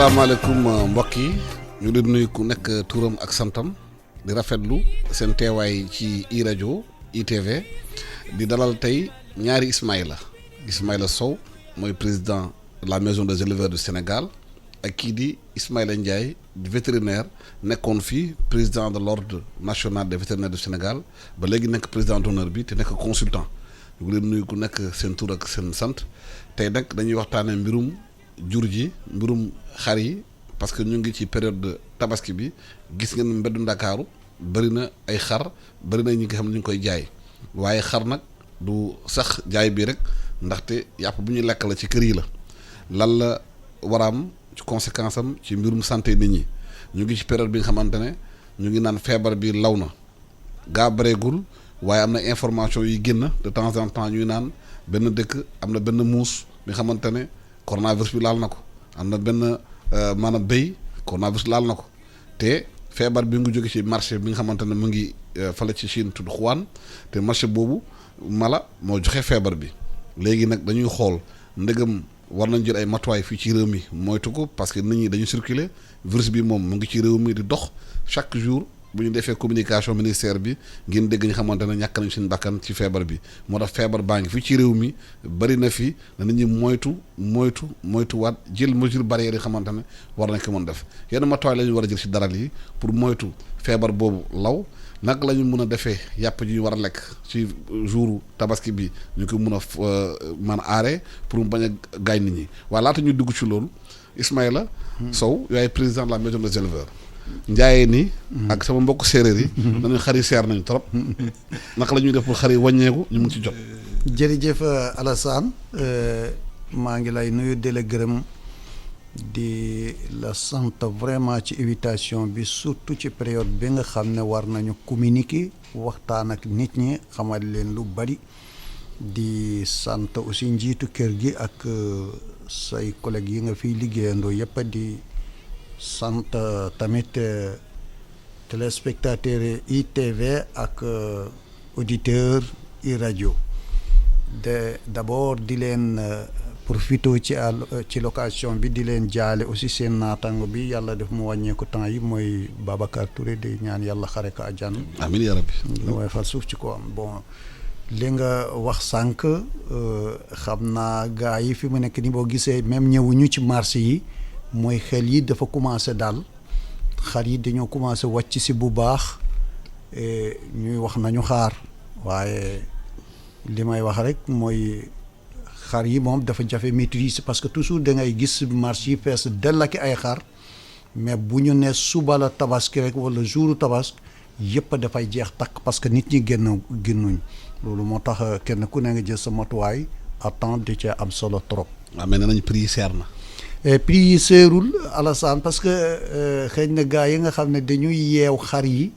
salaamaaleykum mbokk yi ñu ngi nuyu ku nekk turam ak santam di rafetlu seen teewaay ci iRadio ITV di dalal tey ñaari Ismaïla Sow mooy président de la maison des éleveurs du Sénégal ak kii di Ismaïla Ndiaye di vétérinaire nekkoon fii président de l'ordre national des vétérinaires du Sénégal ba léegi nekk président d'honneur bi te nekk consultant ñu ngi leen nuyu ku nekk seen tur ak seen sant tey nag dañuy waxtaanee mbirum jur ji mbirum xar yi parce que ñu ngi ci période de tabaski bi gis ngeen mbeddu Ndakaaru bëri na ay xar bëri na ñi nga xam ne ñu ngi koy jaay waaye xar nag du sax jaay bi rek ndaxte yàpp bu ñuy lekk la ci kër yi la lan la war a am ci conséquence am ci mbirum santé nit ñi ñu ngi ci période bi nga xamante ne ñu ngi naan feebar bi law na gaa bareegul waaye am na information yi génn de temps en temps ñuy naan benn dëkk am na benn muus bi nga xamante ne coronavirus bi laal na ko am na benn maanaam béy coronavirus laal na ko te feebar bi ngi jóge ci marché bi nga xamante ne mu ngi fale ci Chine tudd Wuhan te marché boobu mala moo joxe feebar bi léegi nag dañuy xool ndegam war nañ jël ay matuwaay fii ci réew mi moytu ko parce que nit ñi dañu circuler virus bi moom mu ngi ci réew mi di dox chaque jour bu ñu defee communication ministère bi ngeen dégg ñu xamante ne ñàkk nañu seen bakkan ci feebar bi moo tax feebar baa ngi fii ci réew mi bari na fi na nit ñi moytuwaat jël mesure barrière yi xamante ne war nañ ko mën def yenn matuwaay la ñu war a jël ci daral yi pour moytu feebar boobu law nag la ñu mën a defee yàpp ji ñu war a lekk ci jour tabaski bi ñu ko mën a mën a aaree pour mu bañ a gaañ nit ñi waaye laata ñu dugg ci loolu Ismaïla Sow yaay président de la maison des éleveurs njaayee ni ak sama mbokk séeréer yi dañuy xar yi seer nañu trop naka la ñuy def pour xar yi wàññeeku ñu mun ci jot. jërëjëf Alassane maa ngi lay nuyu di la gërëm di la sant vraiment ci invitation bi surtout ci période bi nga xam ne war nañu communiquer waxtaan ak nit ñi xamal leen lu bari di sant aussi njiitu kër gi ak say collègues yi nga fiy liggéeyandoo yëpp di sant tamit téléspectateurs ITV ak auditeurs iRadio d'abord di leen profité ci location bi di leen jaale aussi seen naataango bi yàlla def mu wàññeeku temps yi mooy Babacar Touré di ñaan yàlla xare ko àjjana amiin yaa rabbi lu may fal suuf ci ko am bon li nga wax sànq xam naa gaa yi fi mu nekk ni boo gisee même ñëwuñu ci marché yi mooy xel yi dafa commencé daal xar yi dañoo commencé wàcc si bu baax ñuy wax nañu xaar waaye li may wax rek mooy xar yi moom dafa jafe maîtrise parce que toujours da ngay gis marché yi fees dell ak ay xar mais bu ñu ne suba la tabaski rek wala jouru tabaski yëpp dafay jeex takk parce que nit ñi génnuñ loolu moo tax kenn ku ne nga jël sa matuwaay attend di cee am solo trop. waaw mais nee nañ prix yi seer na. prix yi seerul Alassane parce que xëy na gars yi nga xam ne dañuy yeew xar yi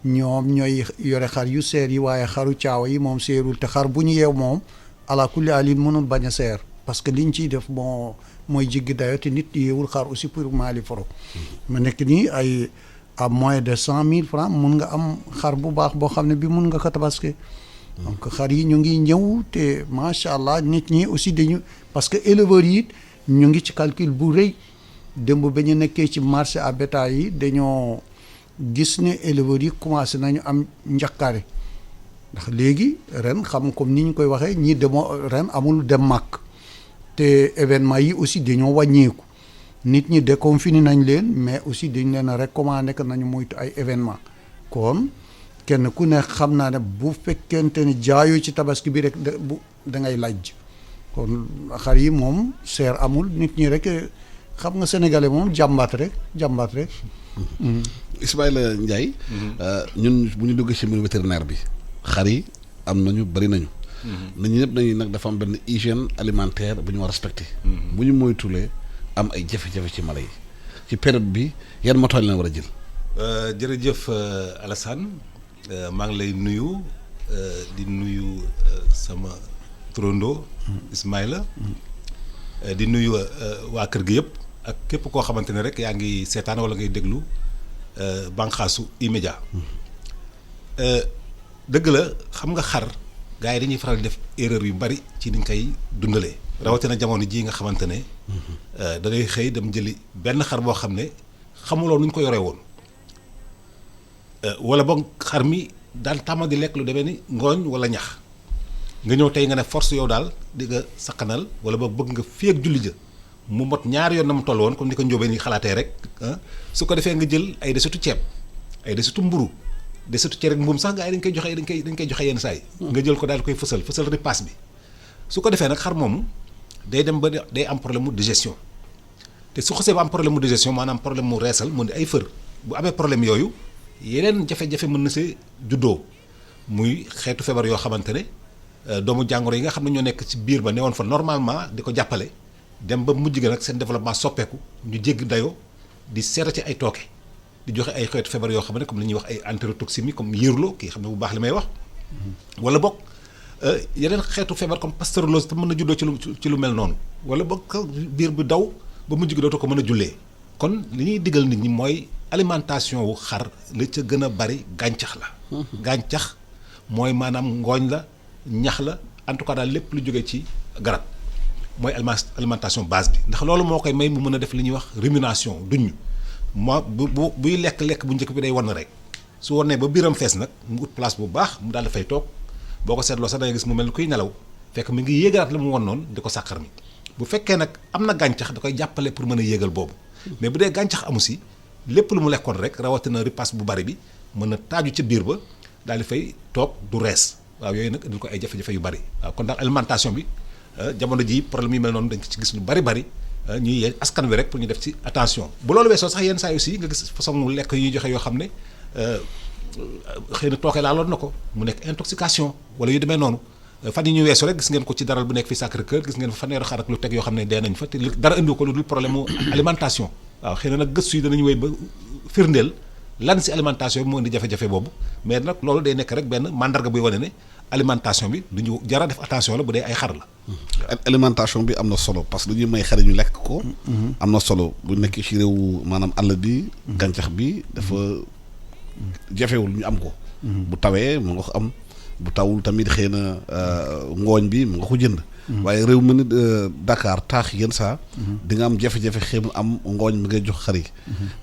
ñoom ñooy yore xar yu seer yi waaye xaru caawa yi moom seerul te xar bu ñu yeew moom ala kulli alin mënul bañ a seer parce que liñ ciy def bon mooy jiggi dayo te nit yeewul xar aussi pour maali foro ma nekk nii ay à moins de 100 000 francs mun nga am xar bu baax boo xam ne bi mun nga ko tabaski donc xar yi ñu ngi ñëw te macha allah nit ñi aussi dañu parce que éleveurs yi ñu ngi ci calcul bu rëy démb ba ñu nekkee ci marché à bétail yi dañoo gis ne éleveurs yi commencé nañu am njàqare ndax léegi ren xam comme ni ñu koy waxee ñii demoo ren amul dem màkk te événement yi aussi dañoo wàññeeku nit ñi déconfiné nañ leen mais aussi dañ leen a recommandé que nañu moytu ay événement kon kenn ku ne xam naa ne bu fekkente ne jaayoo ci tabaski bi rek da ngay laaj kon xar yi moom seer amul nit ñi rek xam nga sénégalais moom jàmbaat rek. Ismaïla Ndiaye. ñun bu ñu duggee ci mbiru vétérinaire bi xar yi am nañu bari nañu. nit ñi ñëpp nañu nag dafa am benn hygiène alimentaire bu ñu war a respecté. bu ñu moytulee am ay jafe-jafe ci mala yi ci période bi yan matuwaay la war a jël. jërëjëf Alassane maa ngi lay nuyu di nuyu sama trondo Ismaïla di nuyu waa kër gi yëpp ak képp koo xamante ne rek yaa ngi seetaan wala ngay déglu bànqaasu E-Media dëgg la xam nga xar gars yi dañuy faral di def erreur yu bari ci niñ koy dundalee rawatina jamono jii nga xamante ne da ngay xëy dem jëli benn xar boo xam ne xamuloo nu ñu ko yoree woon wala boog xar mi daan tàmm di lekk lu demee ni ngooñ wala ñax nga ñëw tey nga ne force yow daal di nga sakkanal wala boog bëgg nga fii ak julli ja mu mot ñaari yoon na mu toll woon comme ni ko njóobee ni xalaatee rek su ko defee nga jël ay desitu ceeb ay desitu mburu desitu cere mbuum sax gaa yi dañ koy joxe yenn saa yi nga jël ko daal di koy fësal repas bi su ko defee nag xar moomu day dem ba day am problème mu digestion te su xasee ba am problème mu digestion maanaam problème mu reesal mu di ay fër bu amee problème yooyu yeneen jafe-jafe mën na see juddoo muy xeetu feebar yoo xamante ne doomu jàngoro yi nga xam ne ñoo nekk ci biir ba newoon fa normalement di ko jàppale dem ba mujj ga nag seen développement soppeeku ñu jégg dayoo di seeta ci ay tooke di joxe ay xeetu feebar yoo xam ne comme li ñuy wax ay entérotoxémie comme yéerloo kii xam ne bu baax li may wax wala boog yeneen xeetu feebar comme pasteurellose te mën na juddoo ci lu mel noonu wala boog biir bi daw ba mujj gi dootoo ko mën a jullee kon li ñuy digal nit ñi mooy alimentation wu xar li ca gën a bari gàncax la gàncax mooy maanaam ngooñ la ñax la en tout cas daal lépp lu jógee ci garab mooy alimentation base bi ndax loolu moo koy may mu mën a def li ñuy wax rumination duñ buy lekk bu njëkk bi day wan rek su wonee ba biiram fees nag mu ut place bu baax mu daal dafay toog boo ko seetloo sax da ngay gis mu mel ni kuy nelaw fekk mi ngi yéegalaat la mu won noonu di ko sàqar mi bu fekkee nag am na gàncax da koy jàppale pour mën a yéegal boobu mais bu dee gàncax amu si lépp lu mu lekkoon rek rawatina ripaas bu bari bi mën na taaju ca biir ba daal di fay toog du rees waaw yooyu nag indil ko ay jafe-jafe yu bari waaw kon daal alimentation bi jamono ji problème yu mel noonu dañ ko ci gis lu bari ñuy yee askan wi rek pour ñu def ci attention bu loolu weesoo sax yenn saa yi aussi nga gis façon lekk yi ñuy joxe yoo xam ne xëy na tooke laaloon na ko mu nekk intoxication wala yu demee noonu fan yi ñu weesu rek gis ngeen ko ci daral bu nekk fii Sacré-Cœur gis ngeen fa fanweeri xar ak lu teg yoo xam ne dee nañ fa te dara indi ko lu dul problème mu alimentation waaw xëy na nag gëstu yi danañu wéy ba firndeel lan si alimentation bi moo indi jafe-jafe boobu mais nag loolu day nekk rek benn mandarga buy wane ne alimentation bi lu ñu jara def attention la bu dee ay xar la. alimentation bi am na solo parce que lu ñuy may xar ñu lekk ko. am na solo bu nekk ci réewu maanaam àll bi. gàncax bi dafa jafewul ñu am ko. bu tawee mu nga ko am bu tawul tamit xëy na ngooñ bi mu nga ko jënd. waaye réew mi ni Dakar taax yenn saa. di nga am jafe-jafe xëy na am ngooñ mi ngay jox xar yi.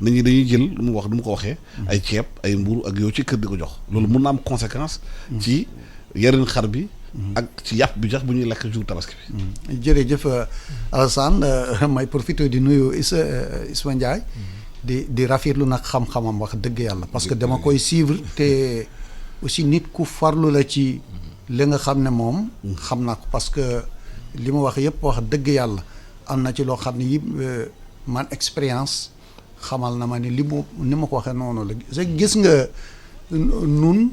nit ñi dañuy jël lu mu ko waxee. ay ceeb ay mburu ak yow ci kër di ko jox. loolu mun na am conséquence. ci yarin xar bi. ak ci yàpp bi jax bu ñuy lekk jour tabaski bi. jërëjëf Alassane may profité di nuyu Isma Ndiaye. di rafetlu nag xam-xamam wax dëgg yàlla parce que dama koy suivre te aussi nit ku farlu la ci. li nga xam ne moom xam naa ko parce que li ma wax yëpp wax dëgg yàlla am na ci loo xam ne yi man expérience xamal na ma ne ni ma ko waxee noonu la gis nga nun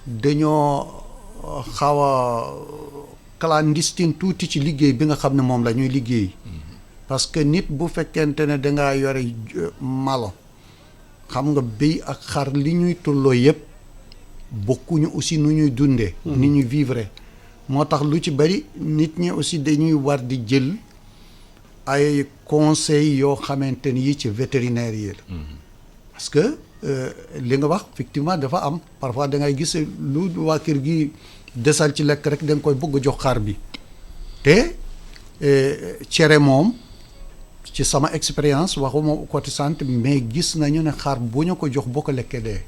dañoo xaw a clandestine tuuti ci liggéey bi nga xam ne moom la ñuy liggéey parce que nit bu fekkente ne dangaa yore malo xam nga béy ak xar li ñuy tolloo yëpp bokkuñu aussi nu ñuy dundee. ni ñuy vivre moo tax lu ci bari nit ñi aussi dañuy war di jël ay conseils yoo xamante ni yi ci vétérinaire yi la. parce que li nga wax effectivement dafa am parfois da ngay gis lu waa kër gi desal ci lekk rek da nga koy bëgg a jox xar bi te cere moom ci sama expérience waxuma côté santé mais gis nañu ne xar bu ñu ko jox boo ko lekkee dee.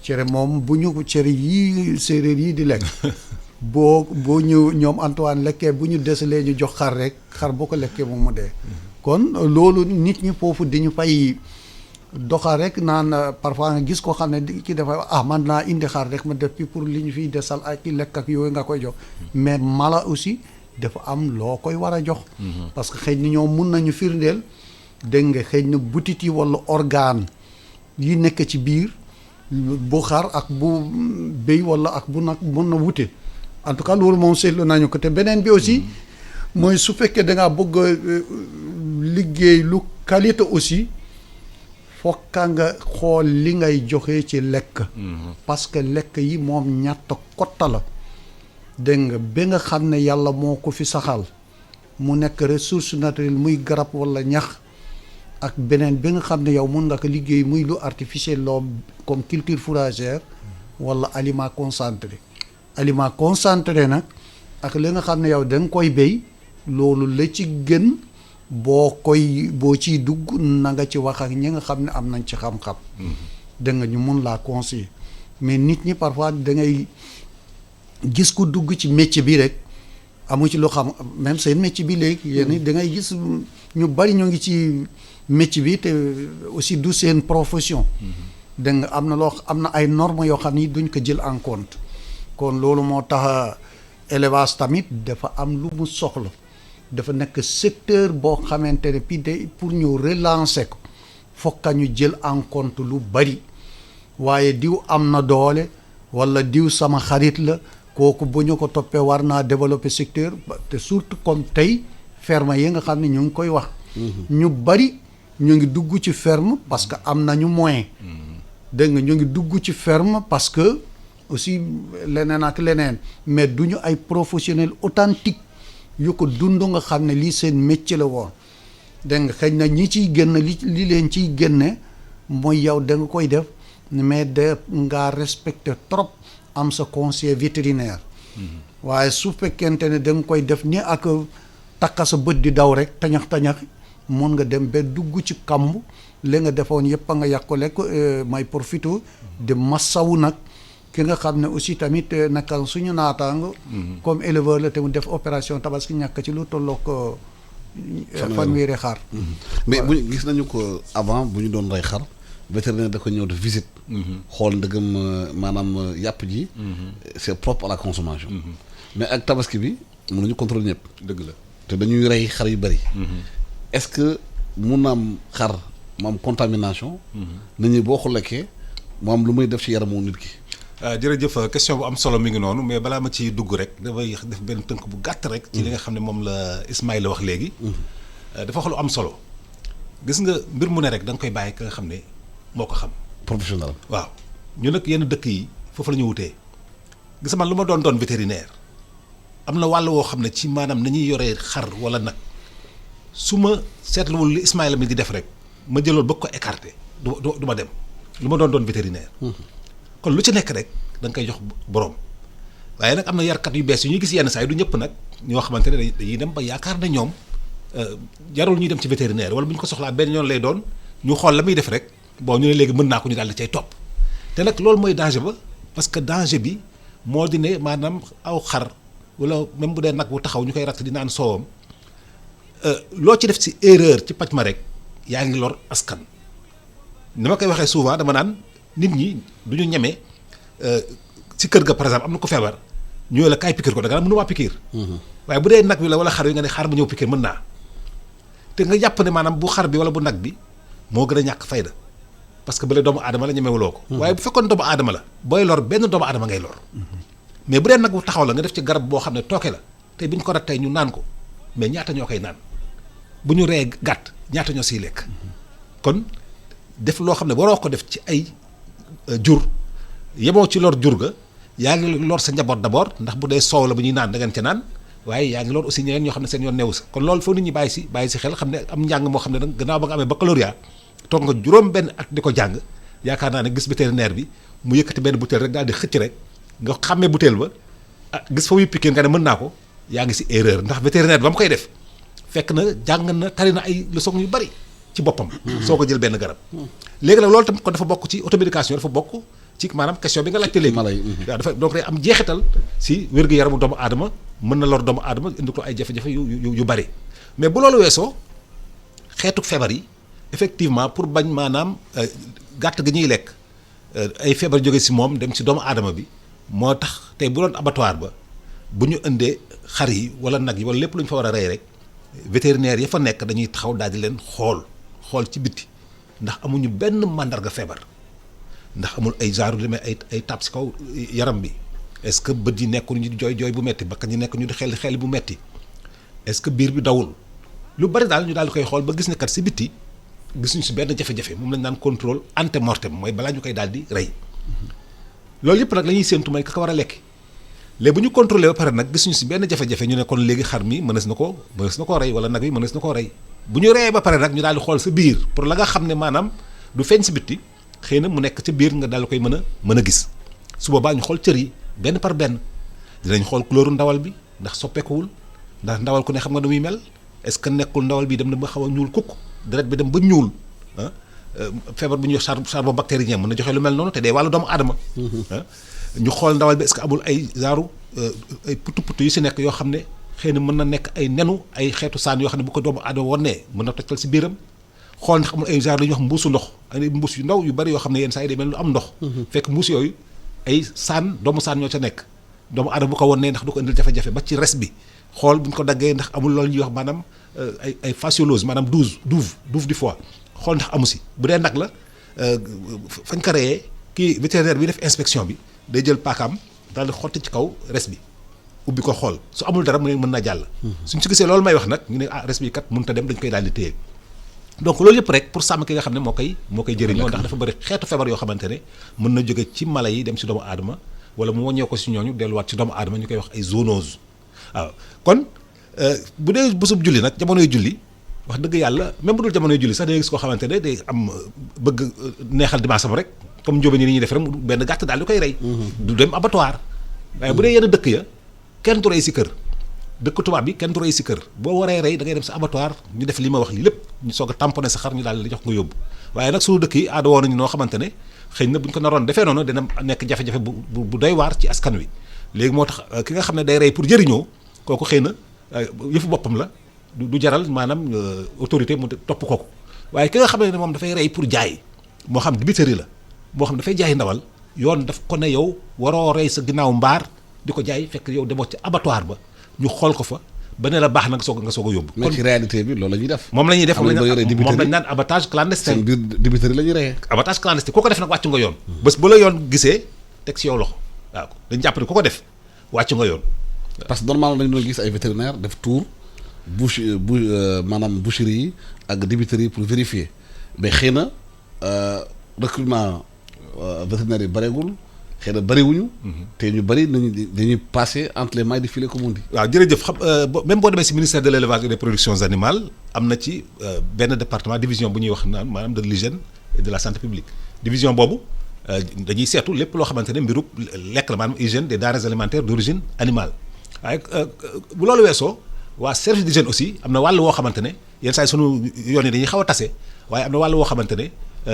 cere moom bu ñu ko cere yii séeréer yii di lekk boo ñu ñoom Antoine lekkee bu ñu desalee ñu jox xar rek xar boo ko lekkee moom mu dee kon loolu nit ñi foofu dañu fay doxal rek naan parfois nga gis koo xam ne ki dafa man naa indi xar rek ma def fi pour li ñu fiy desal ak ki lekk ak yooyu nga koy jox mais mala aussi dafa am loo koy war a jox parce que xëy na ñoom mun nañu firndeel dégg nga xëy na butit yi wala organe yi nekk ci biir bu xar ak bu béy wala ak bu nag mën na wute en tout cas loolu moom seetlu nañu ko te beneen bi aussi mooy su fekkee da ngaa bëgg liggéey lu qualité aussi fokka nga xool li ngay joxe ci lekk parce que lekk yi moom ñatta kotta la dégg nga ba nga xam ne yàlla moo ko fi saxal mu nekk ressource naturelle muy garab wala ñax ak beneen bi nga xam ne yow mun nga ko liggéey muy lu artificiel loo comme culture fourragère wala aliment concentré nag ak li nga xam ne yow da nga koy béy loolu la ci gën boo ciy dugg na nga ci wax ak ñi nga xam ne am nañ ci xam-xam da nga ñu mun laa conseiller mais nit ñi parfois da ngay gis ku dugg ci métier bi rek amu ci lu xam même seen métier bi léegi yéen da ngay gis ñu bari ñu ngi ci métier bi te aussi du seen profession da nga am na ay normes yoo xam ni duñ ko jël en compte kon loolu moo tax élevage tamit dafa am lu mu soxla dafa nekk secteur boo xamante ne puis de pour ñu relancer ko fokk ñu jël en compte lu bari waaye diw am na doole walla diw sama xarit la kooku bu ñu ko toppee war naa développer secteur te surtout comme tey ferme yi nga xam ne ñu ngi koy wax ñu bari ñu ngi dugg ci ferme parce que am nañu moyen dégg nga ñu ngi dugg ci ferme parce que aussi leneen ak leneen mais du ñu ay professionnels authentiques yu ko dund nga xam ne lii seen métier la woon dégg nga xëy na ñi ciy génn li leen ciy génne mooy yow da nga koy def mais de nga respecter trop am sa conseiller vétérinaire waaye su fekkente ne da nga koy def ni ak takka sa bët di daw rek tañax mun nga dem ba dugg ci kamb li nga defoon yëpp a nga yàqule ko may profito de massawu nag ki nga xam ne aussi tamit naka suñu naataango comme éleveur la te mu def opération tabaski ñàkk ci lu tollook fanweeri xar mais bu gis nañu ko avant bu ñu doon rey xar vétérinaire da ko ñëw def visite xool ndëgam maanaam yàpp ji c'est propre à la consommation mais ak tabaski bi mënuñu contrôler ñëpp dëgg la te dañuy rey xar yu bëri est-ce que mun na am xar mu am contamination nit ñi boo ko lekkee mu am lu muy def ci yaramu nit ki jërëjëf question bu am solo mi ngi noonu mais balaa ma ciy dugg rek dafay def benn tënk bu gàtt rek ci li nga xam ne moom la Ismaïla wax léegi dafa wax lu am solo gis nga mbir mu ne rek da nga koy bàyyi ka nga xam ne moo ko xam professionnel waaw ñu nag yenn dëkk yi foofu la ñu wutee gis man lu ma doon vétérinaire am na wàll woo xam ne ci maanaam nañuy yoree xar wala nag su ma seetluwul li Ismaïla mi di def rek ma jëloon bëgg ko écarter du ma dem lu ma doon vétérinaire kon lu ci nekk rek da nga koy jox borom waaye nag am na yarkat yu bees yu ñuy gis yenn saa yi du ñëpp nag ñoo xamante ne dañuy dem ba yaakaar na ñoom jarul ñuy dem ci vétérinaire wala bu ñu ko soxlaa benn yoon lay doon ñu xool la muy def rek bon ñu ne léegi mën naa ko ñu daal di cay topp te nag loolu mooy danger ba parce que danger bi moo di ne maanaam aw xar wala même bu dee nag bu taxaw ñu koy ratt di naan soowam loo ci def ci erreur ci paj ma rek yaa ngi lor askan ni ma koy waxee souvent dama naan nit ñi du ñu ñeme ci kër ga par exemple am na ko feebar ñëw la kaay piqûre ko da nga naan mënumaa piqûre waaye bu dee nag bi la wala xar yi nga ne xaar ma ñëw piqûre mën naa te nga jàpp ne maanaam bu xar bi wala bu nag bi moo gën a ñàkk fayda parce que bële doomu aadama la ñemewuloo ko waaye bu fekkoon doomu aadama la booy lor benn doomu aadama ngay lor mais bu dee nag bu taxaw la nga def ci garab boo xam ne tooke la tey bi ñu ko rat tey ñu naan ko mais ñaata ñoo koy naan bu ñu ree gàtt ñaata ñoo siy lekk kon def loo xam ne waroo ko def ci ay jur yemoo ci lor jur ga yaa ngi lor sa njaboot d'abord ndax bu dee soow la bu ñuy naan da ngeen ca naan waaye yaa ngi lor aussi ñeneen ñoo xam ne seen yoon neewu sa kon loolu foo nit ñi bàyyi si xel xam ne am njàng moo xam ne nag gannaaw ba nga amee baccalauréat toog nga juróom benn at di ko jàng yaakaar naa ne gis vétérinaire bi mu yëkkati benn butéel rek daal di xëcc rek nga xàmmee butéel ba gis fa muy piqué nga ne mën naa ko yaa ngi si erreur ndax vétérinaire ba mu koy def fekk na jàng na tari na ay leçon yu bari ci boppam soo ko jël benn garab léegi nag loolu tam kon dafa bokk ci automédication dafa bokk ci maanaam question bi nga laajte léegi waaw dafa donc day am jeexital si wér-gu-yaramu doomu aadama mën na lor doomu aadama indi ko ay jafe-jafe yu bari mais bu loolu weesoo xeetu feebar yi effectivement pour bañ maanaam gàtt gi ñuy lekk ay feebar jóge si moom dem si doomu aadama bi moo tax tey bu doon abattoir ba bu ñu indee xar yi wala nag yi wala lépp lu ñu fa war a rey rek vétérinaire ya fa nekk dañuy taxaw daal di leen xool ci bitti ndax amuñu benn màndarga feebar ndax amul ay genre demee ay tab si kaw yaram bi est-ce que bët yi nekku ñu di jooy bu metti bakkan yi nekk ñu di xel bu metti est-ce que biir bi dawul lu bari daal ñu daal di koy xool ba gis ne kat si bitti gisuñu si benn jafe-jafe moom lañ naan contrôle antemortem mooy balaa ñu koy daal di rey loolu yëpp nag la ñuy séentu mooy ka war a lekk léegi bu ñu contrôlé ba pare nag gisuñu si benn jafe-jafe ñu ne kon léegi xar mi mënees na koo rey wala nag bi mënees na koo rey bu ñu reyee ba pare nag ñu daal di xool sa biir pour la nga xam ne maanaam du feeñ si bitti xëy na mu nekk ca biir nga daal di koy mën a gis su boobaa ñu xool cër yi benn par benn dinañ xool couleur ndawal bi ndax soppeekuwul ndax ndawal ku ne xam nga nu muy mel est-ce que nekkul ndawal bi dem na ba xaw a ñuul kukk deret bi dem ba ñuul ah feebar bu ñuy wax charbon bactérien mën na joxe lu mel noonu te day wàllu doomu aadama. ñu xool ndawal bi est-ce que amul ay genre ay putu yu si nekk yoo xam ne xëy na mën na nekk ay nenu ay xeetu saan yoo xam ne bu ko doomu aadama wonnee mën na tojtal si biiram xool ndax amul ay genre lu ñuy wax mbuusu ndox ay mbuus yu ndaw yu bari yoo xam ne yenn saa yi day mel lu am ndox. fekk mbuus yooyu ay doomu saan ñoo ca nekk doomu aadama bu ko wonnee ndax du ko indil jafe-jafe ba ci res bi xool bu ñu ko daggee ndax amul loolu ñuy wax maanaam ay fasciolose maanaam douve du foie xool ndax amu si bu dee nag la fañ ko reyee kii vétérinaire bi def inspection bi day jël paakaam daal di xotti ci kaw res bi ubbi ko xool su amul dara mu ne mën na jàll. suñ si gisee loolu may wax nag ñu ne res bi kat mënut a dem dañ koy daal di téye donc loolu yëpp rek pour sàmm ki nga xam ne moo koy jëriñoo ndax dafa bëri xeetu feebar yoo xamante ne mën na jóge ci mala yi dem si doomu aadama wala mu wàññee ko si ñooñu delluwaat ci doomu aadama ñu koy wax ay zoonose waaw kon bu dee bésub julli nag jamonoy julli wax dëgg yàlla même bu dul jamonoy julli sax da ngay gis koo xamante ne day am bëgg neexal dimanche am rek comme njóobeen yi ni ñuy def rek benn gàtt daal di koy rey. du dem abattoir waaye bu dee yenn dëkk ya kenn du rey si kër dëkk tubaab bi kenn du rey si kër boo waree rey da ngay dem sa abattoir ñu def li ma wax li lépp ñu soog a tamponné sa xar ñu daal di jox nga yóbbu waaye nag suñu dëkk yi aada woon nañu noo xamante ne xëy na bu ñu ko naroon defee noonu dina nekk jafe-jafe bu doy waar ci askan wi léegi moo tax ki nga xam ne day rey pour jëriñoo kooku xëy na yëfu boppam la du jaral maanaam autorité mu topp kooku waaye ki nga xam ne moom dafay rey pour jaay moo xam dibiteri la moo xam dafay jaay ndawal yoon daf ko ne yow waroo rey sa ginnaaw mbaar di ko jaay fekk yow demoo ci abattoir ba ñu xool ko fa ba ne la baax na nga soog a yóbbu. mais ci réalité bi loolu la ñuy def. moom la ñuy def moom lañ naan abattage clandestin. seen biir dibiteri la ñuy reyee. abattage clandestin ku ko def nag wàcc nga yoon. bés bu la yoon gisee teg si yow loxo waaw dañ jàpp ne ku ko def wàcc nga yoon. parce que normalement dañu doon gis ay vétérinaire def tour maanaam boucherie yi ak dibiteri yi pour vérifier mais xëy na recrutement vétérinaire yi bareegul xëy na bariwuñu. te ñu bari dañuy passer entre les mailles du filet comme on dit. waaw jërëjëf xam même boo demee si ministère de l'élevage et des productions animales am na ci benn département division bu ñuy wax naan maanaam de l'hygiène et de la santé publique division boobu dañuy seetu lépp loo xamante ne mbirub lekk la maanaam hygiène des denrées alimentaires d'origine animale waaye bu loolu weesoo waa service d'hygiène aussi am na wàll woo xamante ne yenn saa yi sunu yoon yi dañuy xaw a tase waaye am na wàll woo xamante ne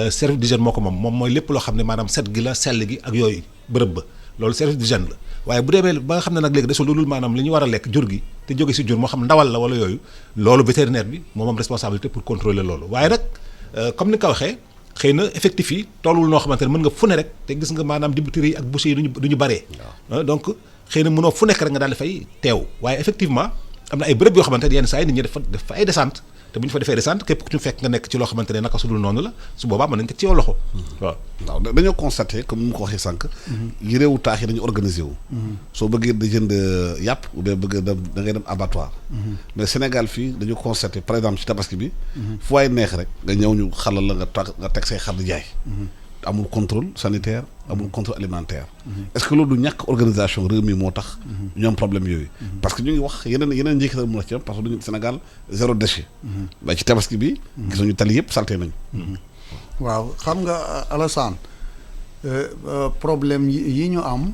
service d'hygiène moo ko moom mooy lépp loo xam ne maanaam set gi la sell gi ak yooyu bërëb ba loolu service d'hygiène la waaye bu demee ba nga xam ne nag léegi desul loolu maanaam li ñu war a lekk jur gi te jóge si jur moo xam ndawal la wala yooyu loolu vétérinaire bi moom am responsabilité pour contrôler loolu waaye nag comme ni nga ko waxee xëy na effectif yi tollul noo xamante ne mën nga fu ne rek te gis nga maanaam dibiteri yi ak boucher yi du ñu baree donc xëy na mënoo fu nekk rek nga daal di fay teew waaye effectivement am na ay bërëb yoo xamante ne yenn saa yi nit ñi def fa ay descente te bu ñu fa defee descente képp ku ñu fekk nga nekk ci loo xamante ne naka sudul noonu la su boobaa mën nañ teg ci yow loxo waaw dañoo constaté comme ni mu ko waxee sànq yi réewu taax yi dañu organisé wu soo bëggee da jënd yàpp ou bien bëgg da ngay dem abattoir mais Sénégal fii dañu constaté par exemple ci tabaski bi fu waay neex rek nga ñëw ñu xalal la nga teg say xar di jaay amul contrôle sanitaire amul contrôle alimentaire est-ce que loolu du ñàkk organisation réew mi moo tax ñu am problème yooyu parce que ñu ngi wax yeneen njeexital mun a ci am parce que duñu Sénégal zéro déchet mais ci tabaski bi gis nañu tali yëpp salté nañu waaw xam nga Alassane problème yi ñu am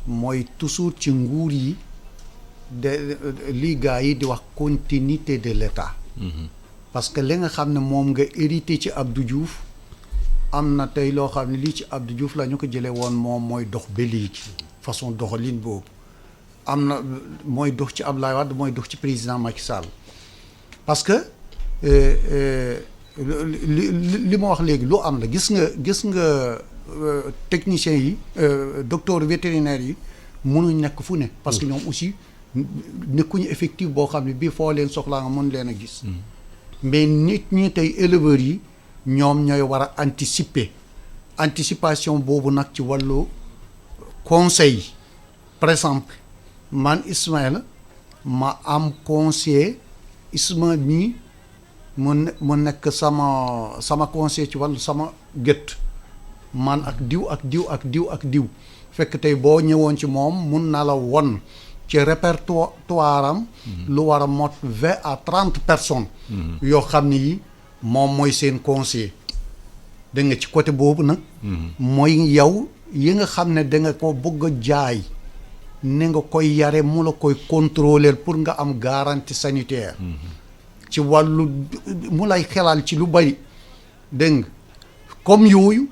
mooy toujours ci nguur yi de li gars yi di wax continuité de l'État parce que li nga xam ne moom nga hérité ci Abdou Diouf am na tey loo xam ne lii ci Abdou Diouf la ñu ko jëlee woon moom mooy dox ba léegi façon doxalin boobu am na mooy dox ci Abdoulaye Wade mooy dox ci président Macky Sall parce que li ma wax léegi lu am la gis nga techniciens yi docteur vétérinaire yi mënuñ nekk fu ne parce que ñoom aussi nekkuñu effectif boo xam ne bii foo leen soxlaa nga mën leen a gis mais nit ñi tey éleveurs yi ñoom ñooy war a anticipation boobu nag ci wàllu conseil par exemple man Ismaïla ma am conseiller Isma mii mu nekk sama conseiller ci wàllu sama gët man ak diw fekk tey boo ñëwoon ci moom mun na la won ci répertoire am lu war a mot 20 à 30 personnes yoo xam ne yi moom mooy seen conseiller dégg nga ci côté boobu nag mooy yow yi nga xam ne da nga ko bëgg a jaay ne nga koy yare mu la koy contrôler pour nga am garantie sanitaire ci wàllu mu lay xelal ci lu bari dégg nga comme yooyu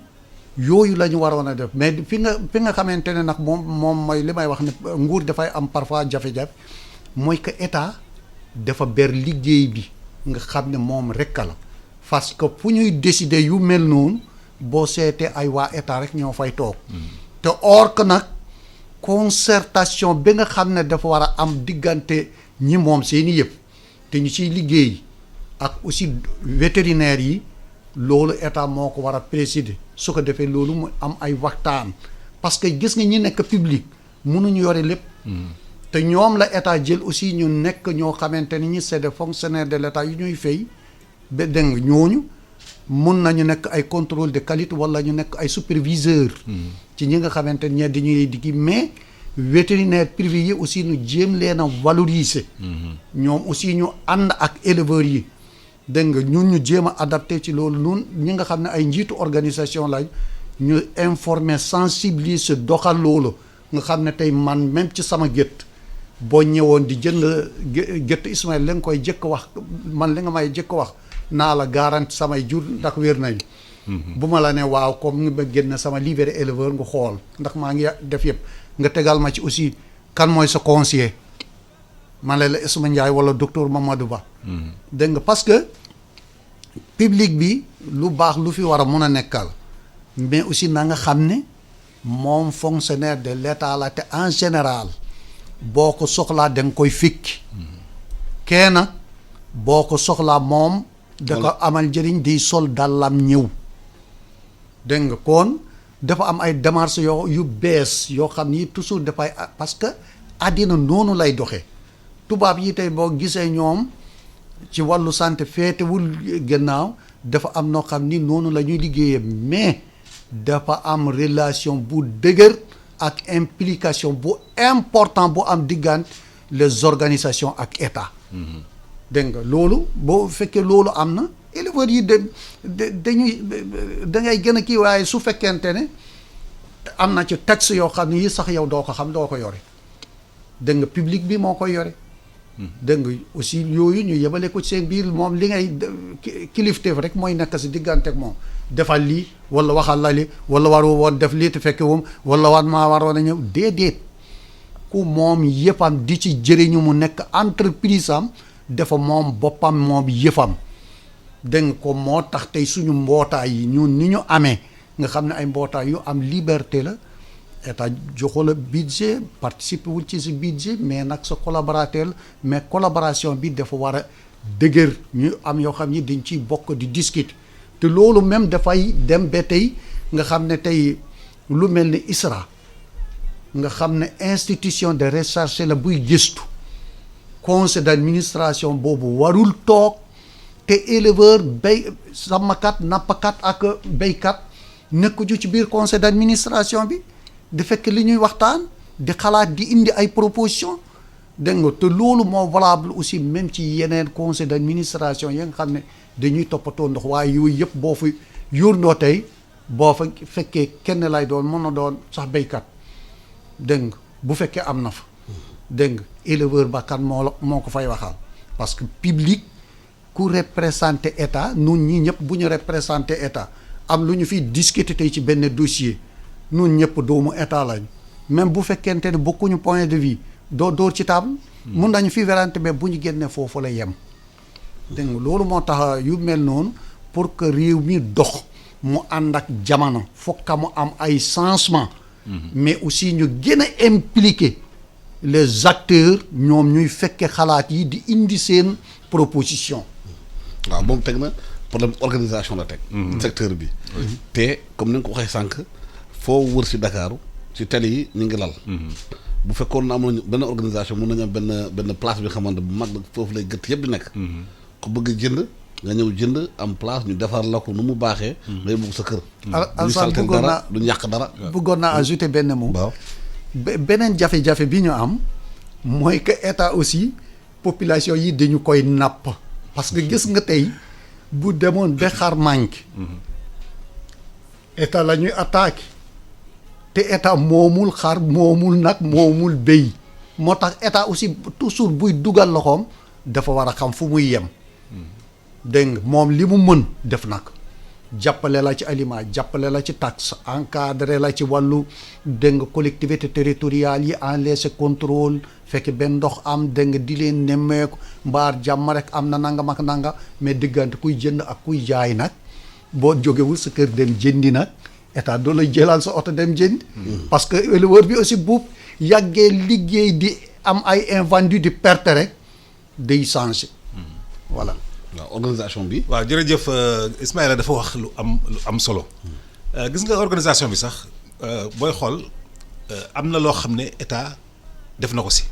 la ñu waroon a def mais fi nga xamante ne nag moom mooy li may wax ne nguur dafay am parfois jafe-jafe mooy que état dafa ber liggéey bi nga xam ne moom rekk la parce que fu ñuy décider yu mel noonu boo seetee ay waa état rek ñoo fay toog te or que nag concertation bi nga xam ne dafa war a am diggante ñi moom seeni yëpp te ñu ciy liggéey ak aussi vétérinaire yi loolu état moo ko war a présider su ko defee loolu mu am ay waxtaan parce que gis nga ñi nekk public mënuñu yore lépp te ñoom la état jël aussi ñu nekk ñoo xamante ni ñi c'est des fonctionnaires de l'état yu ñuy fay ba dégg nga ñooñu mun nañu nekk ay contrôle de qualité wala ñu nekk ay superviseur ci ñi nga xamante ni dañuy diggi mais vétérinaire privé yi aussi ñu jéem leen a valoriser ñoom aussi ñu ànd ak éleveurs yi dégg nga ñun ñu jéem a adapté ci loolu nun ñi nga xam ne ay njiitu organisation lañ ñu informer sensibiliser doxal loolu nga xam ne tey man même ci sama gétt boo ñëwoon di jënd gétt Ismaël la nga koy jëkk wax man li nga may jëkk wax naa la garanti samay jur ndax wér nañ bu ma la ne waaw comme nga génn sama livret éleveur nga xool ndax maa ngi def yëpp nga tegal ma ci aussi kan mooy sa conseiller man la Isma Ndiaye wala docteur Mamadou Ba dégg nga parce que public bi lu baax lu fi war a mun a nekkal mais aussi na nga xam ne moom fonctionnaire de l'état la te en général boo ko soxlaa da nga koy fikki kenn nag boo ko soxlaa moom da ko amal njëriñ di sol dàllam ñëw dégg nga kon dafa am ay démarches yu bees yoo xam ni toujours dafay parce que àddina noonu lay doxee tubaab yi tey boo gisee ñoom ci wàllu santé féetewul gannaaw dafa am noo xam ni noonu la ñuy liggéeyee mais dafa am relation bu dëgër ak implication bu important bu am diggante les organisations ak état dégg nga loolu boo fekkee loolu am na éleveurs yi dañuy dangay gën a kii waaye su fekkente ne am na ci texte yoo xam ne yi sax yow doo ko xam doo ko yore dégg nga public bi moo koy yore dégg nga aussi yooyu ñu yebale ko seen biir moom li ngay kilifteef rek mooy nekk si diggante ak moom defal lii wala waxal la li wala waru woon def lii te fekke wum wala war maa waroon a ñëw déedéet ku moom yëppam di ci jëriñu mu nekk entreprise am dafa moom boppam moom yëfam dégg nga ko moo tax tey suñu mbootaay yi ñun ni ñu amee nga xam ne ay mbootaay yu am liberté la état joxo la budget participer wul ci si budget mais nag sa collaborateur la mais collaboration bi dafa war a dëgër ñu am yoo xam ni dañ ciy bokk di discuter te loolu même dafay dem ba tey nga xam ne tey lu mel ni ISRA nga xam ne institution de recherche la buy gëstu conseil d'administration boobu warul toog te éleveur sàmmkat nappkat ak béykat nekkuñu ci biir conseil d'administration bi di fekk li ñuy waxtaan di xalaat di indi ay proposition dégg nga te loolu moo valable aussi même ci yeneen conseil d'administration yi nga xam ne dañuy toppatoo ndox waaye yooyu yëpp boo fa yóorndoo tey boo fa fekkee kenn lay doon mën na doon sax béykat dégg nga bu fekkee am na fa dégg nga éleveur ba kan moo ko fay waxal parce que public ku représenté état nun ñi ñëpp bu ñu représenté état am lu ñu fiy discuter tey ci benn dossier nun ñëpp doomu état lañ même bu fekkente ne bokkuñu point de vue doo dóor ci table mun nañu fi werante mais bu ñu génnee foofu la yem dégg nga loolu moo tax yu mel noonu pour que réew mi dox mu ànd ak jamono fokk mu am ay changement mais aussi ñu gën a impliquer les acteurs ñoom ñuy fekke xalaat yi di indi seen proposition waaw moom teg na problème organisation la teg secteur bi te comme ni nga ko waxee sànq foo wër si Dakaaru ci télé yi ñu ngi lal bu fekkoon na am nañu benn organisation mun nañu am benn place bi nga xamante bu mag foofu lay gëtt yëpp di nekk ku bëgg jënd nga ñëw jënd am place ñu defar la ko nu mu baaxee ngay bëgg sa kër duñu salte dara duñu yàq dara bëggoon naa ajouter benn mot waaw beneen jafe-jafe bi ñu am mooy que état aussi population yi dañu koy napp parce que gis nga tey bu demoon ba xar manqué état la ñuy attaqué te état moomul xar moomul nag moomul béy moo tax état aussi toujours buy dugal loxoom dafa war a xam fu muy yem dégg nga moom li mu mën def nag jàppale la ci aliment jàppale la ci taxe encadré la ci wàllu dégg nga collectivité territoriale yi en laisser contrôle fekk benn ndox am dégg nga di leen nemmeeku mbaar jàmm rek am na nangam ak nanga mais diggante kuy jënd ak kuy jaay nag boo jógewul sa kër dem jëndi nag état doo la jëlal sa oto dem jëndi parce que éleveur bi aussi bu yàggee liggéey di am ay invendu di perte rek day changé voilà. waaw organisation bi. waaw jërëjëf Ismaïla dafa wax lu am solo gis nga organisation bi sax booy xool am na loo xam ne état def na ko si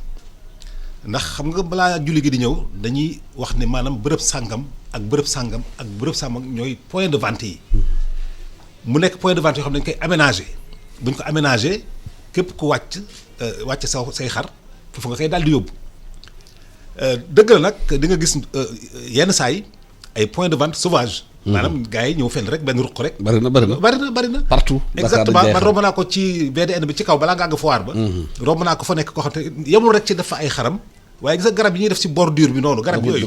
ndax xam nga balaa julli gi di ñëw dañuy wax ne maanaam bërëb sàngam ak bërëb sàngam ak bërëb sàngam ñooy point de vente yi mu nekk point de vente yoo xam ne dañ koy aménager bu ñu ko aménager képp ku wàcc say xar foofu nga koy daal di yóbbu. dëgg la nag di nga gis yenn saa yi ay point de vente sauvage. maanaam gars yi ñëw fenn rek benn ruq rek. bari na partout. exactement man romb naa ko ci VDN bi ci kaw balaa nga àgg foire ba. romb naa ko fa nekk koo xam te yemul rek ci def fa ay xaram. waaye gis nga garab yi ñuy def ci bordure bi noonu. garab yooyu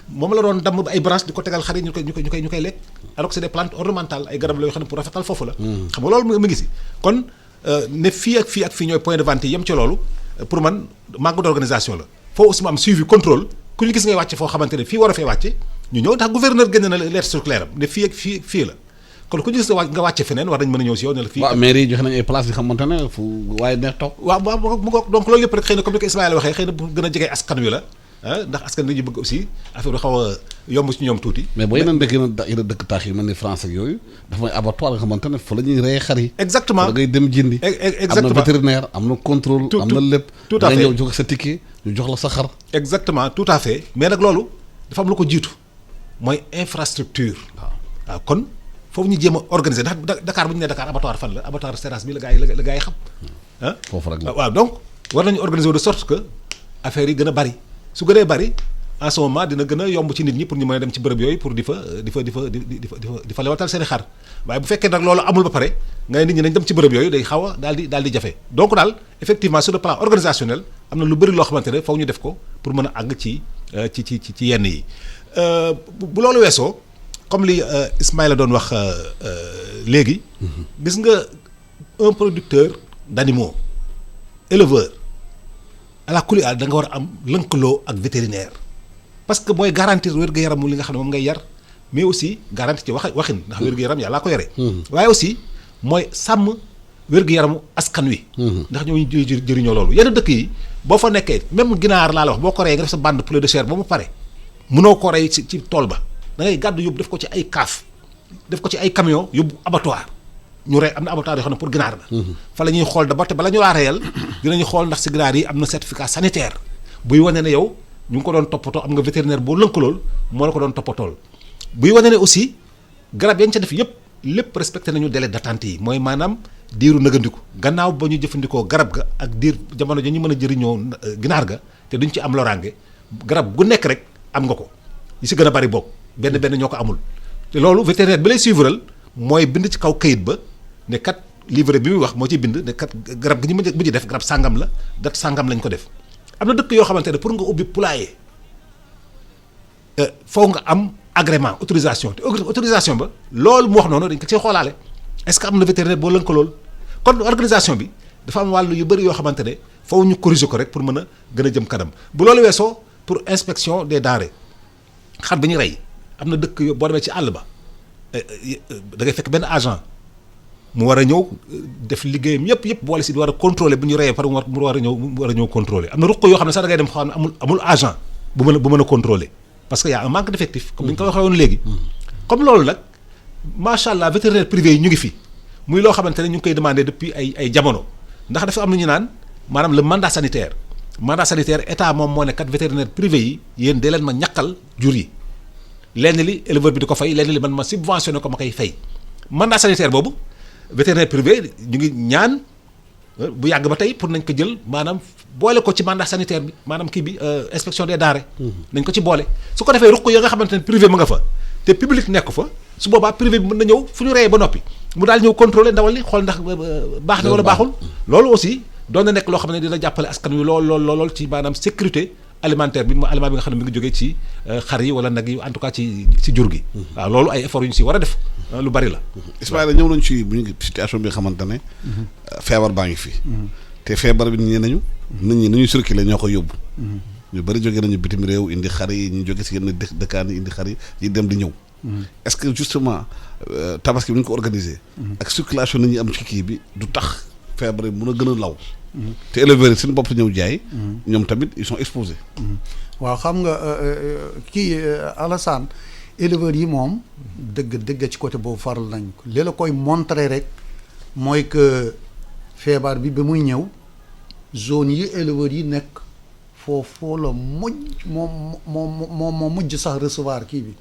moom la doon damm ay branche di ko tegal xar yi ñu koy lekk. alors que c'est des plantes ornementales ay garab la yoo xam ne pour rafetal foofu la. xam nga loolu mu ngi si kon ne fii ak fii ñooy point de vente yi yem ci loolu pour man manque d'organisation la. foo aussi mu am suivi contrôle ku ñu gis ngay wàcce foo xamante ne fii war a fee wàcce ñu ñëw ndax gouverneur génne na lettre circulaire am ne fii ak fii la kon ku ñu gis nga wàcce feneen war nañ mën a ñëw si yow ne la fii. waaw mairie yi joxe nañ ay place yi xamante ne fu waaye neex toog. waaw mu ngoog donc loolu yëpp rek xëy na comme ni ko Ismaïla waxee xëy na bu gën a jege askan wi la ndax askan wi dañuy bëgg aussi affaire bi xaw a yomb ci ñoom tuuti. mais boo yeneen dëkk taax yi mel ni France ak yooyu dafa may abattoir nga xamante ne fa la ñuy reyee xar yi. exactement da ngay dem jëndi. exactement am na vétérinaire am na contrôle. am na lépp. tout à fait da ngay ñëw jox sa ticket ñu jox la sa xar. exactement tout à fait mais nag loolu dafa am lu ko jiitu mooy infrastructure. waaw kon foofu ñu jéem a organiser ndax Dakar bu ñu nee Dakar abattoir fan la abattoir Seras bi la gaa yi xam foofu rek la waaw donc war nañu organiser de sorte que affaire yi gën a bari su gënee bari en ce moment dina gën a yomb ci nit ñi pour ñu mën a dem ci bërëb yooyu pour di fa lewatal seen i xar waaye bu fekkee nag loolu amul ba pare nga ne nit ñi nañ dem ci bërëb yooyu day xaw a daal di jafe donc daal effectivement sur le plan organisationnel am na lu bëri loo xamante ne foog ñu def ko pour mën a àgg ci yenn yi bu loolu weesoo comme li Ismaïla doon wax léegi gis nga un producteur d'animaux éleveur ala kulli da nga war a am lënkaloo ak vétérinaire parce que mooy garantir wér-gu-yaramu li nga xam ne moom ngay yar mais aussi garantir ci waxin ndax wér-gu-yaram yàllaa ko yore waaye aussi mooy sàmm wér-gu-yaramu askan wi ndax ñoo jëriñoo loolu yenn dëkk yi boo fa nekkee même ginaar laa la wax boo ko rey nga def sa bande poulet de chair ba mu pare mënoo ko rey ci tool ba da ngay gàddu yóbbu def ko ci ay kaaf def ko ci ay camion yóbbu abattoir ñu rey am na abattoir yoo xam ne pour ginaar la fa la ñuy xool d'abord te bala ñu laa reyal dinañu xool ndax si ginaar yi am na certificat sanitaire buy wane ne yow ñu ngi ko doon toppatoo am nga vétérinaire boo lënkalool moo la ko doon toppatool buy wane ne aussi garab yañ ca def yëpp lépp respecté nañu délai d'attente yi mooy maanaam diiru nëgandiku gannaaw ba ñu jëfandikoo garab ga ak diir jamono ja ñu mën a jëriñoo ginaar ga te duñ ci am loraange garab gu nekk rek am nga ko yi si gën a bari bokk benn ñoo ko amul te loolu vétérinaire bi lay suivral mooy bind ci kaw kayit ba ne kat livret bi muy wax moo ci bind ne kat garab gi ñu mujj def garab sàngam la date sàngam lañ ko def am na dëkk yoo xamante ne pour nga ubbi poulailler foo nga am agrément autorisation te autorisation ba loolu mu wax noonu dañ ko ciy xoolaale est-ce que am na vétérinaire boo lënka lool kon organisation bi dafa am wàllu yu bëri yoo xamante ne foofu ñu corriger ko rek pour mën a gën a jëm kanam bu loolu weesoo pour inspection des denrées xar bi ñu rey am na dëkk yo boo demee ci àll ba da ngay fekk benn agent mu war a ñëw def liggéeyam yëpp boole si di war a contrôler bu ñu reyee par mu war a ñëw contrôler am na ruq yoo xam ne sax da ngay dem xam ne amul agent bu mën a contrôler parce que y a un manque d'effectif comme ni ñu ko waxee woon léegi comme loolu nag macha allah vétérinaire privé yi ñu ngi fi muy loo xamante ne ñu ngi koy demandé depuis ay jamono ndax dafa am lu ñu naan maanaam le mandat sanitaire état moom moo ne kat vétérinaire privé yi yéen dee leen ma ñàkkal jur yi lenn li éleveur bi di ko fay lenn li man ma subventionné ko ma koy fay mandat sanitaire boobu vétérinaire privé ñu ngi ñaan bu yàgg ba tey pour nañ ko jël maanaam boole ko ci mandat sanitaire bi maanaam kii bi inspection des denrées nañ ko ci boole su ko defee ruq ya nga xamante ne privé mu nga fa te public nekk fa su boobaa privé bi mën na ñëw fu ñu reyee ba noppi mu daal ñëw contrôler ndawal li xool ndax baax na wala baaxul. loolu aussi doon na nekk loo xam ne dina jàppale askan wi lool ci maanaam sécurité alimentaire bi aliment bi nga xam ne mi ngi jógee ci xar yi wala nag yi en tout cas ci jur gi. waaw loolu ay effort yu ñu si war a def lu bari la. Ismaïla ñëw nañ ci bu ñu situation bi nga xamante ne. feebar baa ngi fi. te feebar bi nit ñi nañu. nit ñi nu ñuy circuler ñoo ko yóbbu. ñu bari jógee nañu bitim réew indi xar yi ñu jóge si yenn dëkkaan yi indi xar yi dem di ñëw. est-ce que justement tabaski bi ñu ko organiser. ak circulation nit ñi am ci kii bi du tax feebar yi mun a gën a law. te éleveurs yi seen bopp ñëw jaay. ñoom tamit ils sont exposés. waaw xam nga kii Alassane éleveurs yi moom dëgg ci côté boobu faral nañ ko li la koy montrer rek mooy que feebar bi ba muy ñëw zone yi éleveurs yi nekk foofu la mujj moo mujj sax recevoir kii bi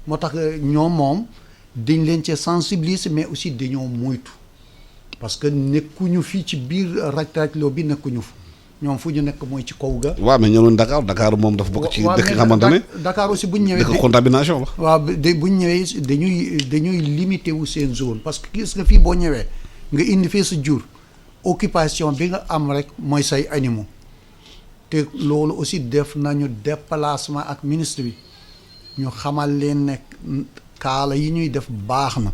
moo tax ñoom moom dañ leen ci sensibiliser mais aussi dañoo moytu parce que nekkuñu fii ci biir raj-rajloo bi nekkuñu fa ñoom fu ñu nekk mooy ci kaw ga. waaw mais ñoo Dakar moom dafa bokk ci dëkk nga xamante ne Dakar aussi bu ñu ñëwee dëkk contamination la. waaw bu ñu ñëwee dañuy limité wu seen zone parce que gis nga fii boo ñëwee nga indi fee sa jur occupation bi nga am rek mooy say animaux te loolu aussi def nañu déplacement ak ministre bi ñu xamal leen ne kaala yi ñuy def baax na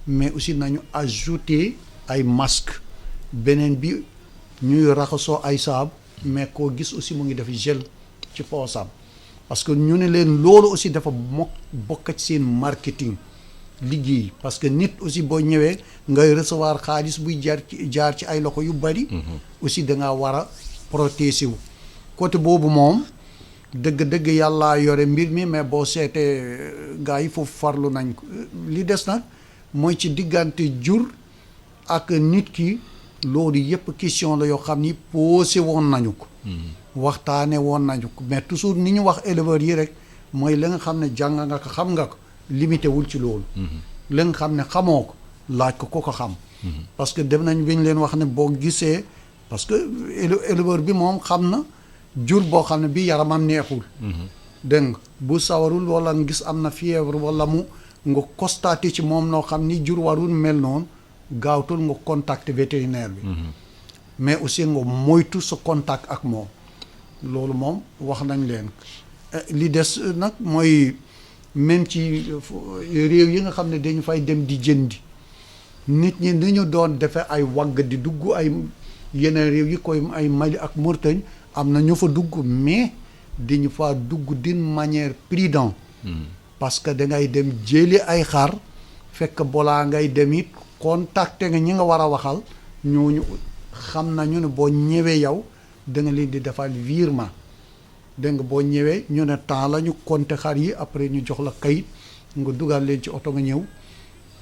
mais aussi nañu ajouter ay masque beneen bi ñuy raxasoo ay saabu mais koo gis aussi mu ngi def gel ci poosam parce que ñu ne leen loolu aussi dafa bokk ci seen marketing liggéey parce que nit aussi boo ñëwee ngay recevoir xaalis buy jaar ci ay loxo yu bari aussi da ngaa war a protéger wu côté boobu moom dëgg yàlla yore mbir mi mais boo seetee gars yi foofu farlu nañ ko li des nag mooy ci diggante jur ak nit ki loolu yëpp question la yoo xam ni posé woon nañu ko waxtaane woon nañu ko mais toujours ni ñu wax éleveurs yi rek mooy la nga xam ne jàng nga ko xam nga ko limité wul ci loolu la nga xam ne xamoo ko laaj ko xam parce que dem nañ bi ñu leen wax ne boo gisee parce que éleveur bi moom xam na jur boo xam ne bi yaramam neexul dégg nga bu sawarul wala nga gis am na fièvre wala mu nga constaté ci moom noo xam ni jur warul mel noonu gaawtul nga contacter vétérinaire bi mais aussi nga moytu sa contact ak moom loolu moom wax nañ leen li des nag mooy même ci réew yi nga xam ne dañu fay dem di jëndi nit ñi ni ñu doon defee ay wagg di dugg ay yeneen réew yi koy ay Mali ak Mauritanie am na ñu fa dugg mais dañu fa dugg d'une manière prudente parce que dangay dem jëli ay xar fekk balaa ngay dem it contacter nga ñi nga war a waxal ñooñu xam nañu ne boo ñëwee yow da nga leen di defal virement dégg nga boo ñëwee ñu ne temps la ñu compter xar yi après ñu jox la kayit nga dugal leen ci oto nga ñëw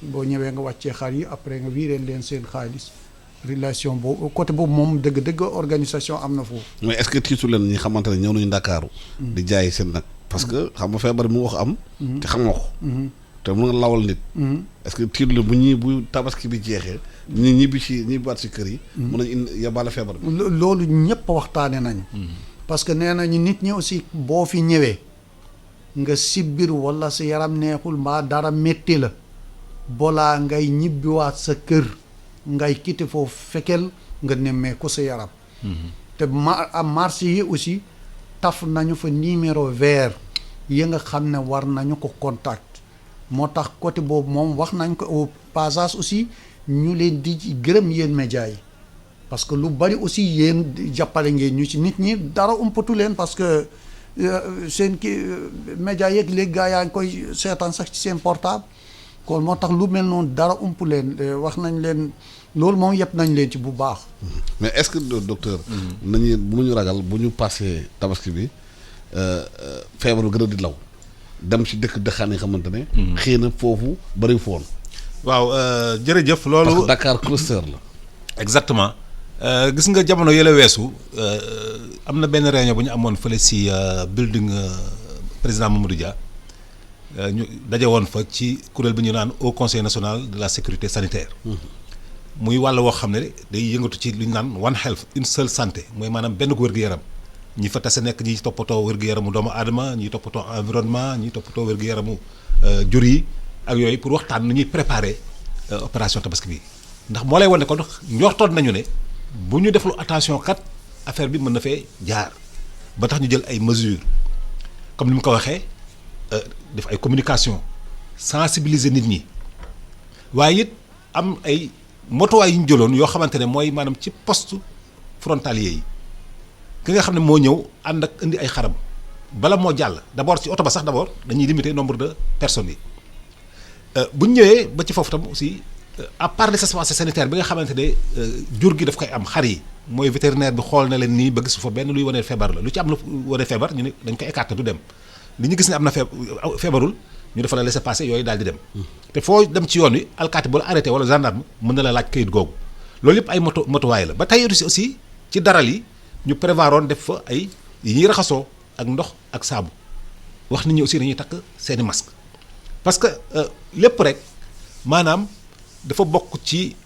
boo ñëwee nga wàccee xar yi après nga vireel leen seen xaalis relation boobu côté boobu moom dëgg organisation am na foofu. mais est-ce que tiitu leen ñi xamante ne ñëw nañu Ndakaaru di jaay seen nag parce que xam nga feebar mu wax am. te xam nga ko. te mun nga lawal nit. est-ce que tiitu leen bu tabaski bi jeexee. ñi baat si kër yi. mun nañu indi yóbbaale feebar bi. loolu ñëpp waxtaane nañu. parce que nee nañu nit ñi aussi boo fi ñëwee nga sibbir wala sa yaram neexul mbaa dara métti la balaa ngay ñibbiwaat sa kër ngay quitté foofu fekkel nga nemmee ko sa yaram. te am marché yi aussi taf nañu fa numéro vert yi nga xam ne war nañu ko contact moo tax côté boobu moom wax nañ ko au passage aussi ñu leen di gërëm yéen médias yi parce que lu bari aussi yéen jàppale ngeen ñu ci nit ñi dara umpatu leen parce que seen médias yeeg léegi gaa yaa ngi koy seetaan sax ci seen portable kon moo tax lu mel noonu dara umpu leen wax nañ leen loolu moom yëpp nañ leen ci bu baax. mais est-ce que docteur. nañu bu ñu ragal bu ñu passé tabaski bi feebar bi gën a di law dem ci dëkkaan yi xamante ne. xëy na foofu bari foon. waaw jërëjëf loolu. parce que Dakar cluster la. exactement gis nga jamono yële weesu am na benn réunion bu ñu amoon fële si building président Mamadou Dia ñu daje woon fa ci kuréel bi ñu naan au conseil national de la sécurité sanitaire. muy wàll woo xam ne day yëngatu ci lu ñu naan one health une seule santé mooy maanaam benn wér-gu-yaram ñi fa tase nekk ñi toppatoo wér-gu-yaramu doomu aadama ñi toppatoo environnement ñi toppatoo wér-gu-yaramu jur yi ak yooyu pour waxtaan nu ñuy préparer opération tabaski bi ndax moo lay wan ne kon njortoon nañu ne bu ñu deflu attention kat affaire bi mën na fee jaar ba tax ñu jël ay mesures comme ni mu ko waxee def ay communication sensibiliser nit ñi waaye it am ay motuwaay yu ñu jëloon yoo xamante ne mooy maanaam ci poste frontalier yi ki nga xam ne moo ñëw ànd ak indi ay xaram bala moo jàll d'abord ci oto ba sax d'abord dañuy limiter nombre de personnes yi bu ñu ñëwee ba ci foofu tam aussi à part les espaces sanitaires bi nga xamante ne jur gi daf koy am xar yi mooy vétérinaire bi xool na leen nii ba gis fa benn luy wane feebar la lu ci am lu wane feebar ñu ne dañ ko écarter du dem li ñu gis ne am na feebarul ñu dafa la laisser passer yooyu daal di dem te foo dem ci yoon wi alkaati bu la arrêté wala gendarme mën na la laaj kayit googu loolu yëpp ay motuwaay la ba tey aussi ci daral yi ñu prévoiroon def fa ay yi ñuy raxasoo ak ndox ak saabu wax nit ñi aussi dañuy takk seeni masque parce que lépp rek maanaam dafa bokk ci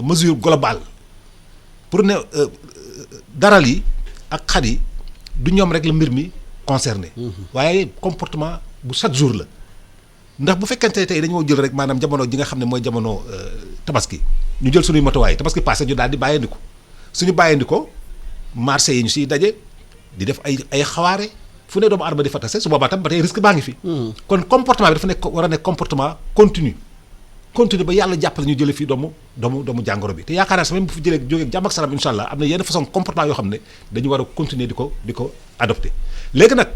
mesure globale pour ne daral yi ak xar yi du ñoom rek la mbir mi concerné waaye comportement bu chaque jour la ndax bu fekkente tey dañoo jël rek maanaam jamono ji nga xam ne mooy jamono tabaski ñu jël suñuy matuwaay tabaski passé ñu daal di bàyyandiko suñu bàyyandiko marché yi ñu siy daje di def ay xawaare fu ne doomu aadama di fa tase su boobaa tam ba tey risque baa ngi fi kon comportement bi dafa nekk war a nekk comportement continu ba yàlla jàppale ñu jële fii doomu jàngoro bi te yaakaar naa sax même bu fi jëlee jógee jàmm ak salaam insha allah am na yenn façon comportement yoo xam ne dañu war a continuer di ko adopter léegi nag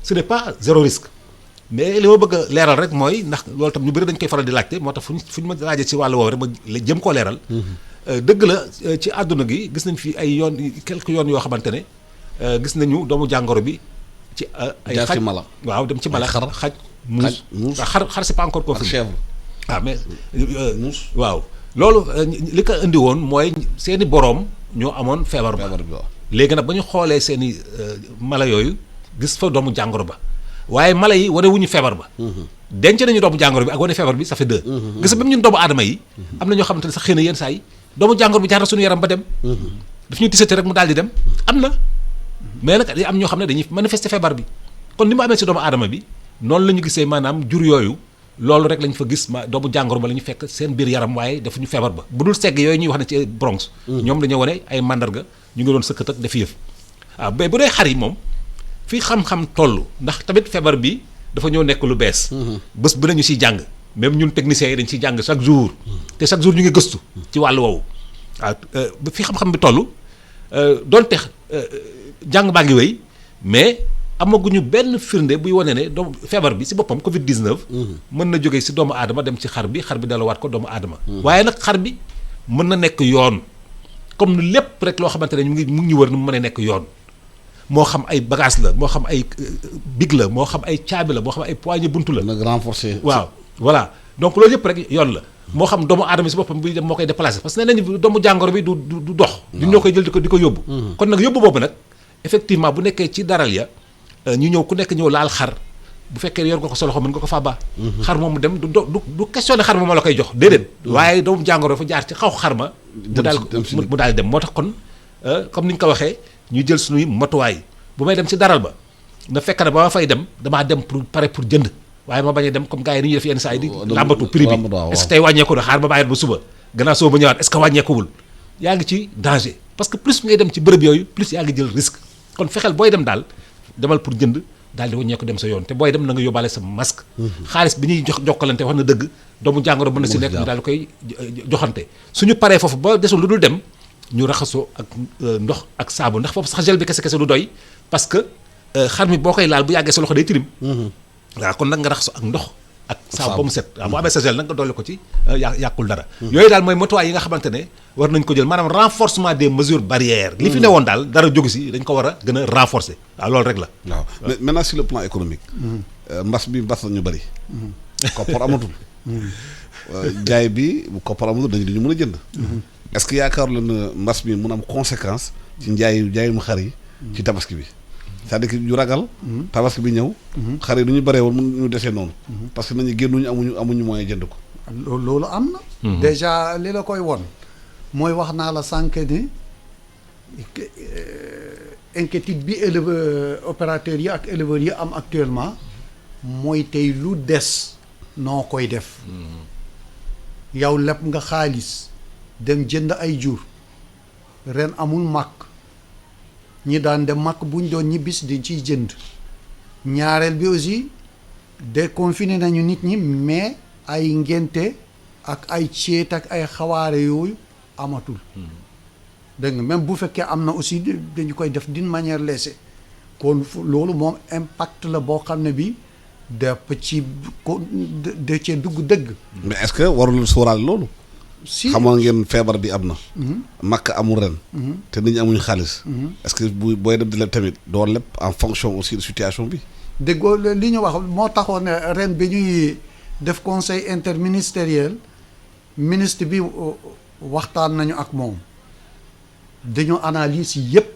ce n'est pas zéro risque mais li ma bëgg a leeral rek mooy ndax loolu tam ñu bëri dañ koy faral di laajte moo tax fu ñu ma laajee ci wàllu woowu rek ma jëm koo leeral dëgg la ci àdduna gi gis nañ fi ay yoon quelques yoon yoo xamante ne gis nañu doomu jàngoro bi ci ay xaj mala waaw dem ci mala xaj muus xar c'est pas encore confirmé mais muus waaw loolu li ko indi woon mooy seeni boroom ñoo amoon feebar ba léegi nag ba ñu xoolee seeni mala yooyu gis fa doomu jàngoro ba waaye mala yi wane wuñu feebar ba denc nañu doomu jàngoro bi ak wane feebar bi ça fait deux gis même ñun doomu aadama yi am na ñoo xamante ne sax xëy na yenn saa yi doomu jàngoro bi jaar na suñu yaram ba dem daf ñuy tisate rek mu daal di dem am na mais nag am ñoo xam ne dañuy manifester feebar bi kon ni mu amee si doomu aadama bi noonu la ñu gisee maanaam jur yooyu loolu rek lañ fa gis doomu jàngoro ba la ñu fekk seen biir yaram waaye defuñu feebar ba bu dul segg yooyu ñuy wax ne ci Bronx ñoom dañoo wane ay mandarga ñu ngi doon sëkkat ak def yëf waaw mais bu dee xar yi moom fii xam-xam toll ndax tamit feebar bi dafa ñëw nekk lu bees bés bu nañu siy jàng même ñun techniciens yi dañ siy jàng chaque jour te chaque jour ñu ngi gëstu ci wàllu woowu waaw fii xam-xam bi toll donte jàng baa ngi wéy mais amaguñu benn firnde buy wane ne doomu feebar bi si boppam Covid 19. mën na jógee si doomu aadama dem ci xar bi delluwaat ko doomu aadama. waaye nag xar bi mën na nekk yoon comme lépp rek loo xamante ne mu ngi ñu wër ni mu mën a nekk yoon moo xam ay bagage la moo xam ay big la moo xam ay caabi la moo xam ay poignée buntu la. nag renforcer. waaw voilà donc loolu yëpp rek yoon la. moo xam doomu aadama si boppam buy dem moo koy déplacé parce que nee nañu doomu jàngoro bi du dox. du ñoo koy jël di ko yóbbu. kon nag yóbbu boobu nag effectivement bu nekkee ci daral ya ñu ñëw ku nekk ñëw laal xar bu fekkee yor nga ko sa loxo mën nga ko faa baax. xar moomu dem du questionné xar ma la koy jox déedéet. waaye doomu jàngoro dafa jaar ci xaw xar ma. mu daal dem moo tax kon comme ni nga ko waxee ñu jël suñuy matuwaay bu may dem ci daral ba na fekk na ba ma fay dem damaa dem pour pare pour jënd waaye ma bañ a dem comme gars yi ni ñuy def yenn saa yi di làmbatu prix bi est-ce que tey wàññeeku na xaar ba bàyyi ba suba gannaaw suba ba ñëwaat est-ce que wàññeekuwul yaa ngi ci danger parce que plus ngay dem ci bërëb yooyu plus yaa ngi jël risque kon fexeel booy dem daal demal pour jënd daal di wàññeeku dem sa yoon te booy dem na nga yóbbaale sa masque xaalis bi ñuy jokkalante wax na dëgg doomu jàngoro mën na si nekk ñu daal di koy joxante suñu paree foofu ba desul lu dul dem ñu raxasoo ak ndox ak saabu ndax foofu sax gel bi kese du doy parce que xar mi boo koy laal bu yàggee sa loxo day tilim waaw kon nag nga raxasoo ak ndox ak saabu ba mu set waaw bu amee sa gel nag nga dolli ko ci yàqul dara yooyu daal mooy matuwaay yi nga xamante ne war nañ ko jël maanaam renforcement des mesures barrières li fi ne woon daal dara jógu si dañ ko war a gën a renforcer waaw loolu rek la waaw mais maintenant sur le plan économique mbas na ñu bëri koppar amatul jaay bi bu koppar amatul dañu mën a jënd est-ce que yaakaar la na mbas mi mun am conséquence ci njaayum xar yi ci tabaski bi c'est-à-dire que ñu ragal tabaski bi ñëw xar yi du ñu bëree woon mun ñu desee noonu parce que nañu génnuñu amuñu moyen jënd ko loolu am na déjà li la koy won mooy wax naa la sànq ni inquiétude bi opérateurs yi ak éleveurs yi am actuellement mooy tey lu des noo koy def yow lépp nga xaalis dem jënd ay jur ren amul màkk ñi daan dem màkk buñ doon ñibbis di ciy jënd ñaareel bi aussi déconfiné nañu nit ñi mais ay ngénte ak ay céet ak ay xawaare yooyu amatul dégg nga même bu fekkee am na aussi dañu koy def d'une manière laissée kon loolu moom impact la boo xam ne bi dafa ci ko de cee dugg dëgg. mais est-ce que warul sóoraale loolu. si xamoon ngeen feebar bi am na. makk amul ren. te nit ñi amuñu xaalis. est-ce que booy dem di leb tamit doo leb en fonction aussi de situation bi. déggoo li ñu wax moo taxoon ne ren bi ñuy def conseil interministériel ministre bi waxtaan nañu ak moom dañu analyse yëpp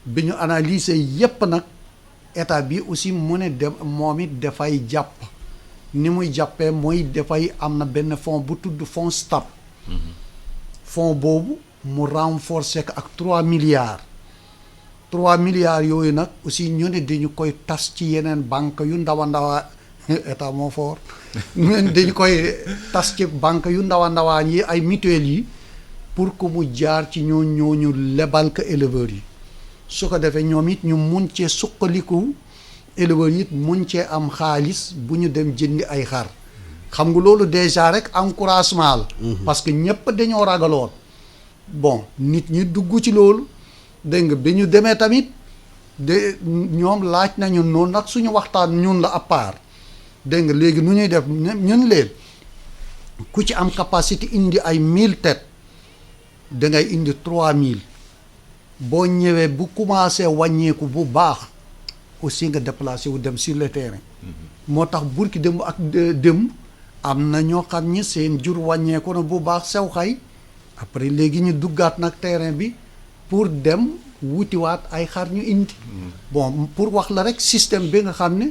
bi ñu analyser yëpp nag état bi aussi mu ne moom it dafay jàpp ni muy jàppee mooy dafay am na benn fonds bu tudd fonds STAB. fonds boobu mu renforcer ko ak 3 milliards. 3 milliards yooyu nag aussi ñu ne dañu koy tas ci yeneen banque yu ndaw a ndawaa état moo fort dañu koy tas ci banque yu ndaw a ndawaan yi ay mutuelles yi pour que mu jaar ci ñooñu lebal ko éleveurs yi su ko defee ñoom it ñu mun cee suqaliku éleveurs yi it mun cee am xaalis bu ñu dem jëndi ay xar xam nga loolu déjà rek encouragement la. parce que ñëpp dañoo ragaloon bon nit ñi dugg ci loolu. dégg nga bi ñu demee tamit de ñoom laaj nañu noonu nag suñu waxtaan ñun la à part dégg nga léegi nu ñuy def ñun leen ku ci am capacité indi ay 1000 têtes da ngay indi 3000 boo ñëwee bu commencé wàññeeku bu baax aussi nga déplacé wu dem sur le terrain. moo tax burki dem ak dem am na ñoo xam ni seen jur wàññeeku na bu baax sew xay après léegi ñu duggaat nag terrain bi. pour dem wutiwaat ay xar ñu indi. bon pour wax la rek système bi nga xam ne.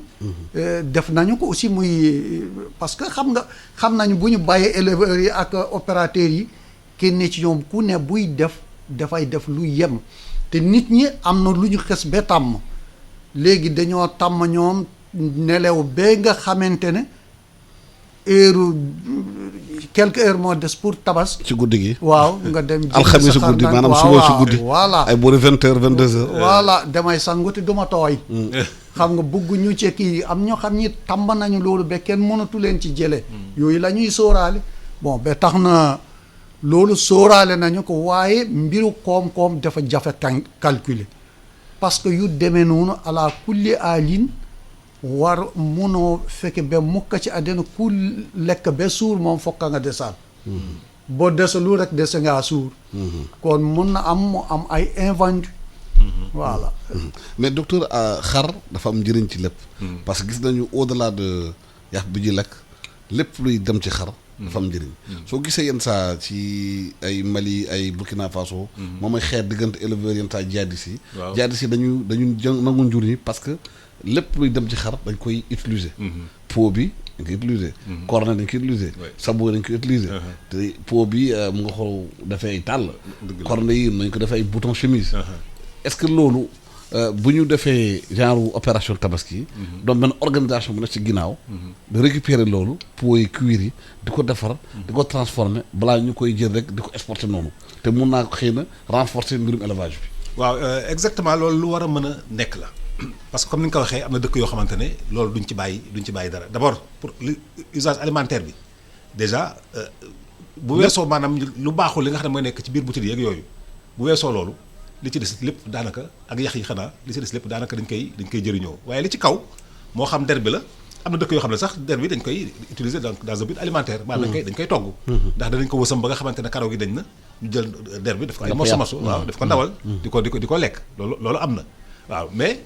def nañu ko aussi muy parce que xam nañu bu ñu bàyyee éleveurs yi ak opérateurs yi kenn ci ñoom ku ne buy dafay def lu yem te nit ñi am na lu ñu xes ba tàmm léegi dañoo tàmm ñoom nelew ba nga xamante ne heure quelques heures moo des pour tabas. ci guddi gi. waaw nga dem. alxamis su guddi maanaam suba su guddi. voilà ay boori 20h 22h. voilà damay sanguti duma tooy. xam nga bugg ñu ci kii am ñoo xam ni tàmb nañu loolu ba kenn mënatu leen ci jëlee. yooyu la ñuy sóoraale. bon ba tax na loolu sóoraale nañu ko waaye mbiru koom-koom dafa jafe calculer parce que yu demee noonu ala kulli alin war munoo fekke ba mukk ci àddina ku lekk ba suur moom fokka nga desaat boo desalu rek dese ngaa suur kon mun na am mu am ay invendu voilà mais docteur xar dafa am njëriñ ci lépp parce que gis nañu au delà de yàq bi ji lekk lépp luy dem ci xar dafa am njëriñ soo gisee yenn saa ci ay Mali ay Burkina Faso moom ay xeet diggante éleveurs yenn saa jihadistes yi jihadistes yi dañu nangu njur yi parce que lépp luy dem ci xar dañ koy utiliser peau bi dañ koy utiliser corne dañ koy utiliser sabot dañ koy utiliser te peau bi mu nga xool dafay ay tàll corne yi nañ ko defee ay bouton chemise est-ce que loolu bu ñu defee genre opération tabaski doon benn organisation bu nekk ci ginnaaw de récupérer loolu peau yi cuir yi di ko defar di ko transformer balaa ñu koy jël rek di ko exporter noonu te mun naa ko xëy na renforcer mbirum élevage bi waaw exactement loolu lu war a mën a nekk la parce que comme ni nga ko waxee am na dëkk yoo xamante ne loolu duñ ci bàyyi dara d'abord pour usage alimentaire bi déjà bu weesoo maanaam lu baaxul li nga xam ne mooy nekk ci biir boutique yeeg yooyu bu weesoo loolu li ci des lépp daanaka ak yax yi xanaa li ci des lépp daanaka dañ koy jëriñoo waaye li ci kaw moo xam der bi la am na dëkk yoo xam ne sax der bi dañ koy utiliser dans un but alimentaire maanaam dañ koy togg ndax danañ ko wësam ba nga xamante ne karaw gi dañ na ñu jël der bi daf ko ay morceau waaw daf ko ndawal di ko lekk loolu am na waaw mais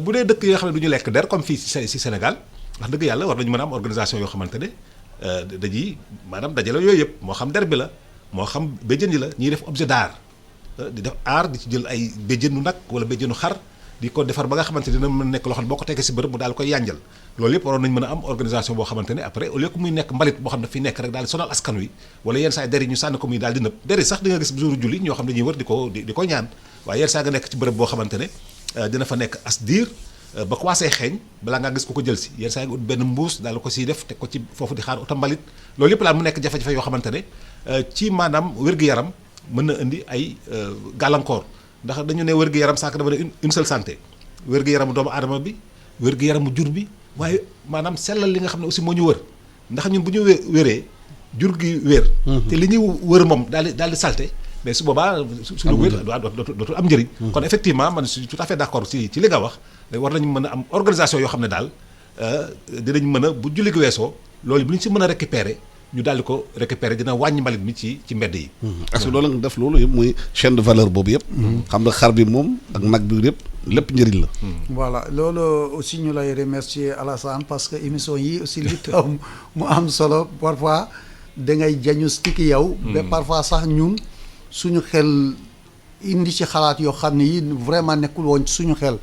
bu dee dëkk yoo xam ne du ñu lekk der comme fii ci Sénégal wax dëgg yàlla war nañu mën a am organisation yoo xamante ne dañuy maanaam dajale yooyu yëpp moo xam der bi la moo xam béjjën yi la ñuy def objet d'art di def art di ci jël ay béjjënu nag wala béjjënu xar di ko defar ba nga xamante ne dina mën a nekk loo xam ne boo ko teggee si bërëb mu daal koy yànjal loolu yëpp waroon nañ mën a am organisation boo xamante ne après au lieu que muy nekk mbalit boo xam ne fi nekk rek daal di sonal askan wi wala yenn saa yi deri ñu sànni ko muy daal di nëb deri sax di nga gis jour julli ñoo xam ne dañuy wër di ko ñaan waaye yenn saa nga nekk ci bërëb boo xamante ne dina fa nekk as diir ba commencé xeeñ balaa ngaa gis ko jël si yenn saa nga ut benn mbuus daal ko siy def teg ko ci foofu di xaar oto mbalit loolu yëpp daal mu nekk jafe-jafe yoo xamante ne ci maanaam wér-gu-yaram mën na indi ay gàllankoor ndax dañu ne wér-gu-yaram sànq dafa ne une seule santé wér-gu-yaramu doomu aadama bi wér-gu-yaramu jur bi waaye maanaam sellal li nga xam ne aussi moo ñu wër ndax ñun bu ñu wéree jur gi wér te li ñuy wër moom daal di salte mais su boobaa suñu wér dootul am njëriñ kon effectivement man je suis tout à fait d'accord ci li nga wax war nañu mën a am organisation yoo xam ne daal dinañ mën a bu julli gi weesoo loolu bu ñu si mën a récupérer ñu daal di ko récupérer dina wàññi mbalit mi ci mbedd yi parce que loolu nga def loolu yëpp muy chaîne de valeur boobu yëpp xam nga xar bi moom ak nag bi yëpp lépp njëriñ la voilà loolu aussi ñu lay remercier Alassane parce que émission yi aussi li tax mu am solo parfois da ngay diagnostic yow ba parfois sax ñun suñu xel indi ci xalaat yoo xam ne yi vraiment nekkul woon suñu xel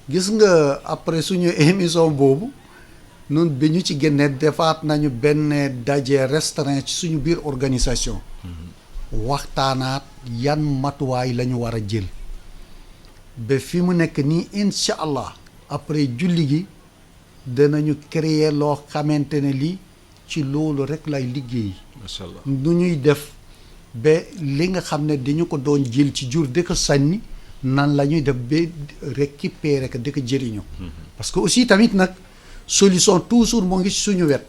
gis nga après suñu émission boobu nun bi ñu ci génnee defaat nañu benn daje restreint ci suñu biir organisation waxtaanaat yan matuwaay la ñu war a jël ba fi mu nekk nii incha allah après julli gi danañu créer loo xamante ne lii ci loolu rek lay liggéey macha allah nu ñuy def ba li nga xam ne dañu ko doon jël ci jur di ko sànni nan la ñuy def ba récupérer ko di ko jëriñoo parce que aussi tamit nag solution toujours moo ngi suñu wet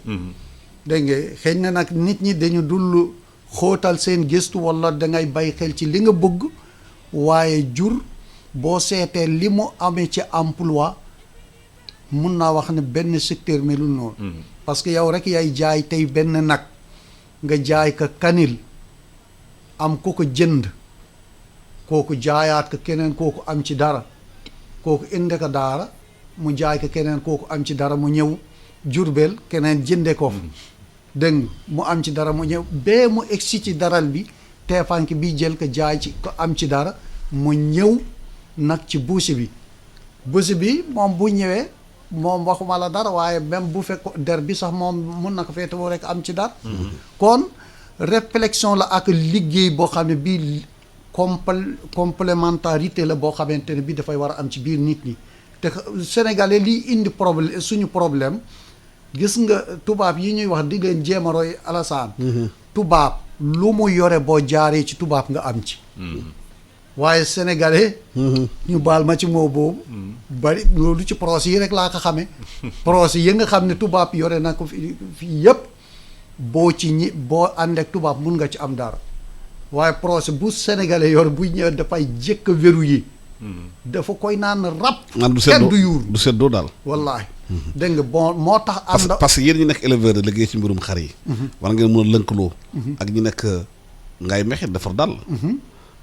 dégg nga xëy na nag nit ñi dañu dul xóotal seen gëstu wala dangay bay xel ci li nga bëgg waaye jur boo seetee li mu amee ci emploi mun naa wax ne benn secteur melul noonu parce que yow rek yaay jaay tey benn nag nga jaay ko kanil am ku ko jënd kooku jaayaat ko keneen kooku am ci dara kooku indi ko daara mu jaay ko keneen kooku am ci dara mu ñëw Jurbel keneen jënde ko fa dégg mu am ci dara mu ñëw bee mu egsi ci daral bi teefank bi jël ko jaay ci ko am ci dara mu ñëw nag ci buusi bi moom bu ñëwee moom waxuma la dara waaye même bu fekk der bi sax moom mun na ko feetewoo rek am ci dara kon réflexion la ak liggéey boo xam ne bii complémentarité la boo xamante ne bii dafay war a am ci biir nit ñi te sénégalais liy indi problème suñu problème gis nga tubaab yi ñuy wax di leen jéem a roy Alassane tubaab lu mu yore boo jaaree ci tubaab nga am ci waaye sénégalais ñu baal ma ci moo boobu bari loolu ci procès yi rek laa ko xamee procès yi nga xam ne tubaab yore na ko fii yëpp boo ànd ak tubaab mun nga ci am dara waaye procès bu sénégalais yor bu ñëw dafay jëkk wéru yi dafa koy naan rab kenn du yuur du seddoo daal wallaahi dégg nga bon moo tax am parce que yéen ñi nekk éleveur de liggéey ci mbirum xar yi war ngeen mën a lënkaloo ak ñi nekk ngaay mexe defar dàll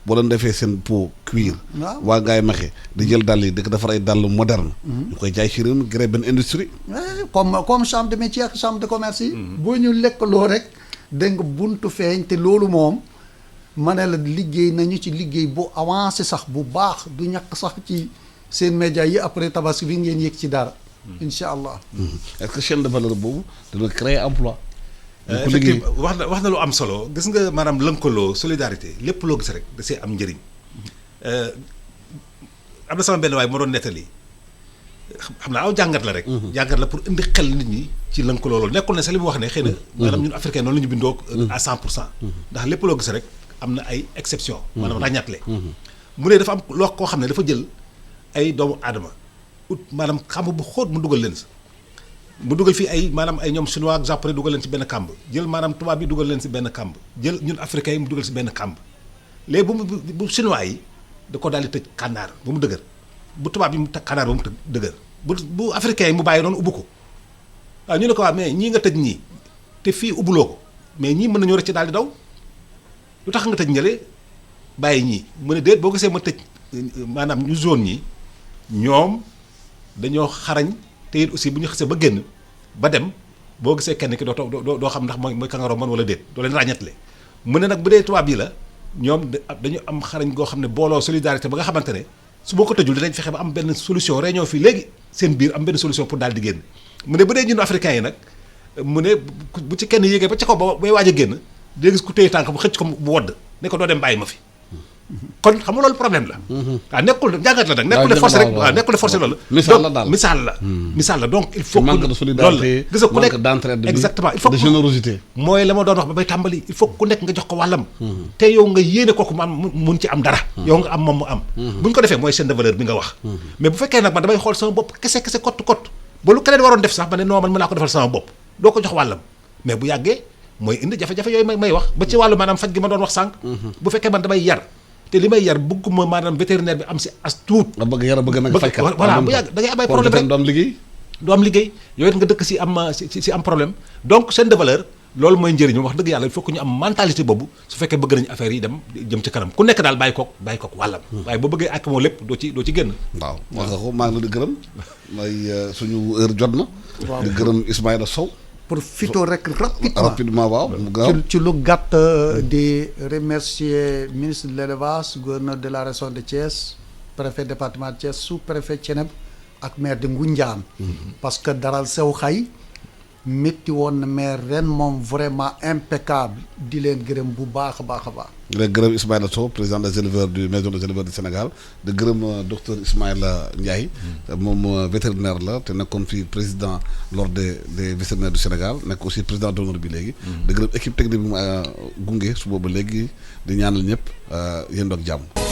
boo leen defee seen peau cuir waa ngaay mexe di jël dàll yi di ko defar ay dàll moderne ñu koy jaay ci réew mi créer benn industrie comme chambre de métier ak chambre de commerce yi boo ñu lekkaloo rek dégg nga buntu feeñ te loolu moom ma ne la liggéey nañu ci liggéey bu avancé sax bu baax du ñàkk sax ci seen média yi après tabaski bi ngeen yëg ci dara incha allah est-ce que chaîne de valeur boobu dana créer emploi effectivement wax na lu am solo gis nga maanaam lënkaloo solidarité lépp loo gis rek da see am njëriñ am na sama benn waay moo doon nettali xam naa aw jàngat la rek jàngat la pour indi xel nit ñi ci lënkaloo loolu nekkul ne sax li mu wax ne xëy na maanaam ñun africain noonu la ñu bindoo à 100% ndax lépp loo gis rek am na ay exception maanaam ràññaatle mu ne dafa am loo koo xam ne dafa jël ay doomu aadama ut maanaam xamb bu xóot mu dugal leen si mu dugal fii ay maanaam ay ñoom chinois ak japonais dugal leen si benn kàmb jël maanaam tubaab yi dugal leen si benn kàmb jël ñun africains yi mu dugal si benn kàmb léegi bu chinois yi da ko daal di tëj kànnaar ba mu dëgër bu tubaab yi mu tëj kànnaar ba mu dëgër bu africains yi mu bàyyi noonu ubbu ko waaw ñu ne ko waa mais ñii nga tëj ñii te fii ubbuloo ko mais ñii mën nañoo rëcc daal di daw lu tax nga tëj njële bàyyi ñii mu ne déet boo gisee ma tëj maanaam ñu zone ñi ñoom dañoo xarañ te it aussi bu ñu xasee ba génn ba dem boo gisee kenn ki doo xam ndax mooy kangaroo man wala déet doo leen ràññatle mu ne nag bu dee tubaab yi la ñoom dañu am xarañ goo xam ne booloo solidarité ba nga xamante ne su boo ko tëjul dinañ fexe ba am benn solution réunion fii léegi seen biir am benn solution pour daal di génn mu ne bu dee ñun africains yi nag mu ne bu ci kenn yéegee ba ci kaw ba bay waaj a génn dina gis ku téye tànk bu xëcc ko bu wodd ne ko doo dem bàyyi ma fi kon xam nga loolu problème la. waaw nekkul jàngat la nag. nekkul ne force rek waaw nekkul ne force loolu. misaal la daal misaal la donc il faut que manque de solidarité, gis nga ku nekk manque d'entraide bi, exactement il faut de que générosité. mooy la ma doon wax ba bay tàmbali il faut que ku nekk nga jox ko wàllam. te yow nga yéene kooku mu am mun ci am dara. yow nga am moom mu am. bu ñu ko defee mooy chaîne de valeur bi nga wax. mais bu fekkee nag man damay xool sama bopp kese kott ba lu keneen waroon def sax ma ne non man mën naa ko defal sama bopp doo ko jox wàllam mais bu yàggee mooy indi jafe-jafe yooyu may wax ba ci wàllu maanaam faj gi ma doon wax sànq. bu fekkee man damay yar te li may yar bëgguma maanaam vétérinaire bi am si as tuut. nga bëgg yar bëgg nag fajkat. voilà bu yàgg da ngay am ay problème rek doo am liggéey. doo am liggéey yooyu it nga dëkk si am si am problème donc chaîne de valeur loolu mooy njëriñu wax dëgg yàlla il faut que ñu am mentalité boobu su fekkee bëgg nañu affaire yi dem jëm ci kanam ku nekk daal bàyyi kook wàllam. waaye boo bëggee ak moo lépp doo ci génn. waaw wax nga ko maa ngi la di gërëm mooy suñu heure jot na. di gërëm Ismaïla Sow. pour fito rek rapidement waaw mu gaaw ci lu gàtt di remercier ministre de l'élevage gouverneur de la région de Thiès préfet département de Thiès sous-préfet Thiénaba ak maire de Ngoundiane parce que daral sew xay métti woon na mais ren moom vraiment impeccable di leen gërëm bu baax a baax a baax. di leen gërëm Ismaïla Sow président des éleveurs du maison des éleveurs du Sénégal di gërëm docteur Ismaïla Ndiaye. moom vétérinaire la te nekkoon fii président l'ordre des vétérinaires du Sénégal nekk aussi président d'honneur bi léegi. di gërëm équipe technique bi mu gunge su boobu léegi di ñaanal ñëpp yéen doog jàmm.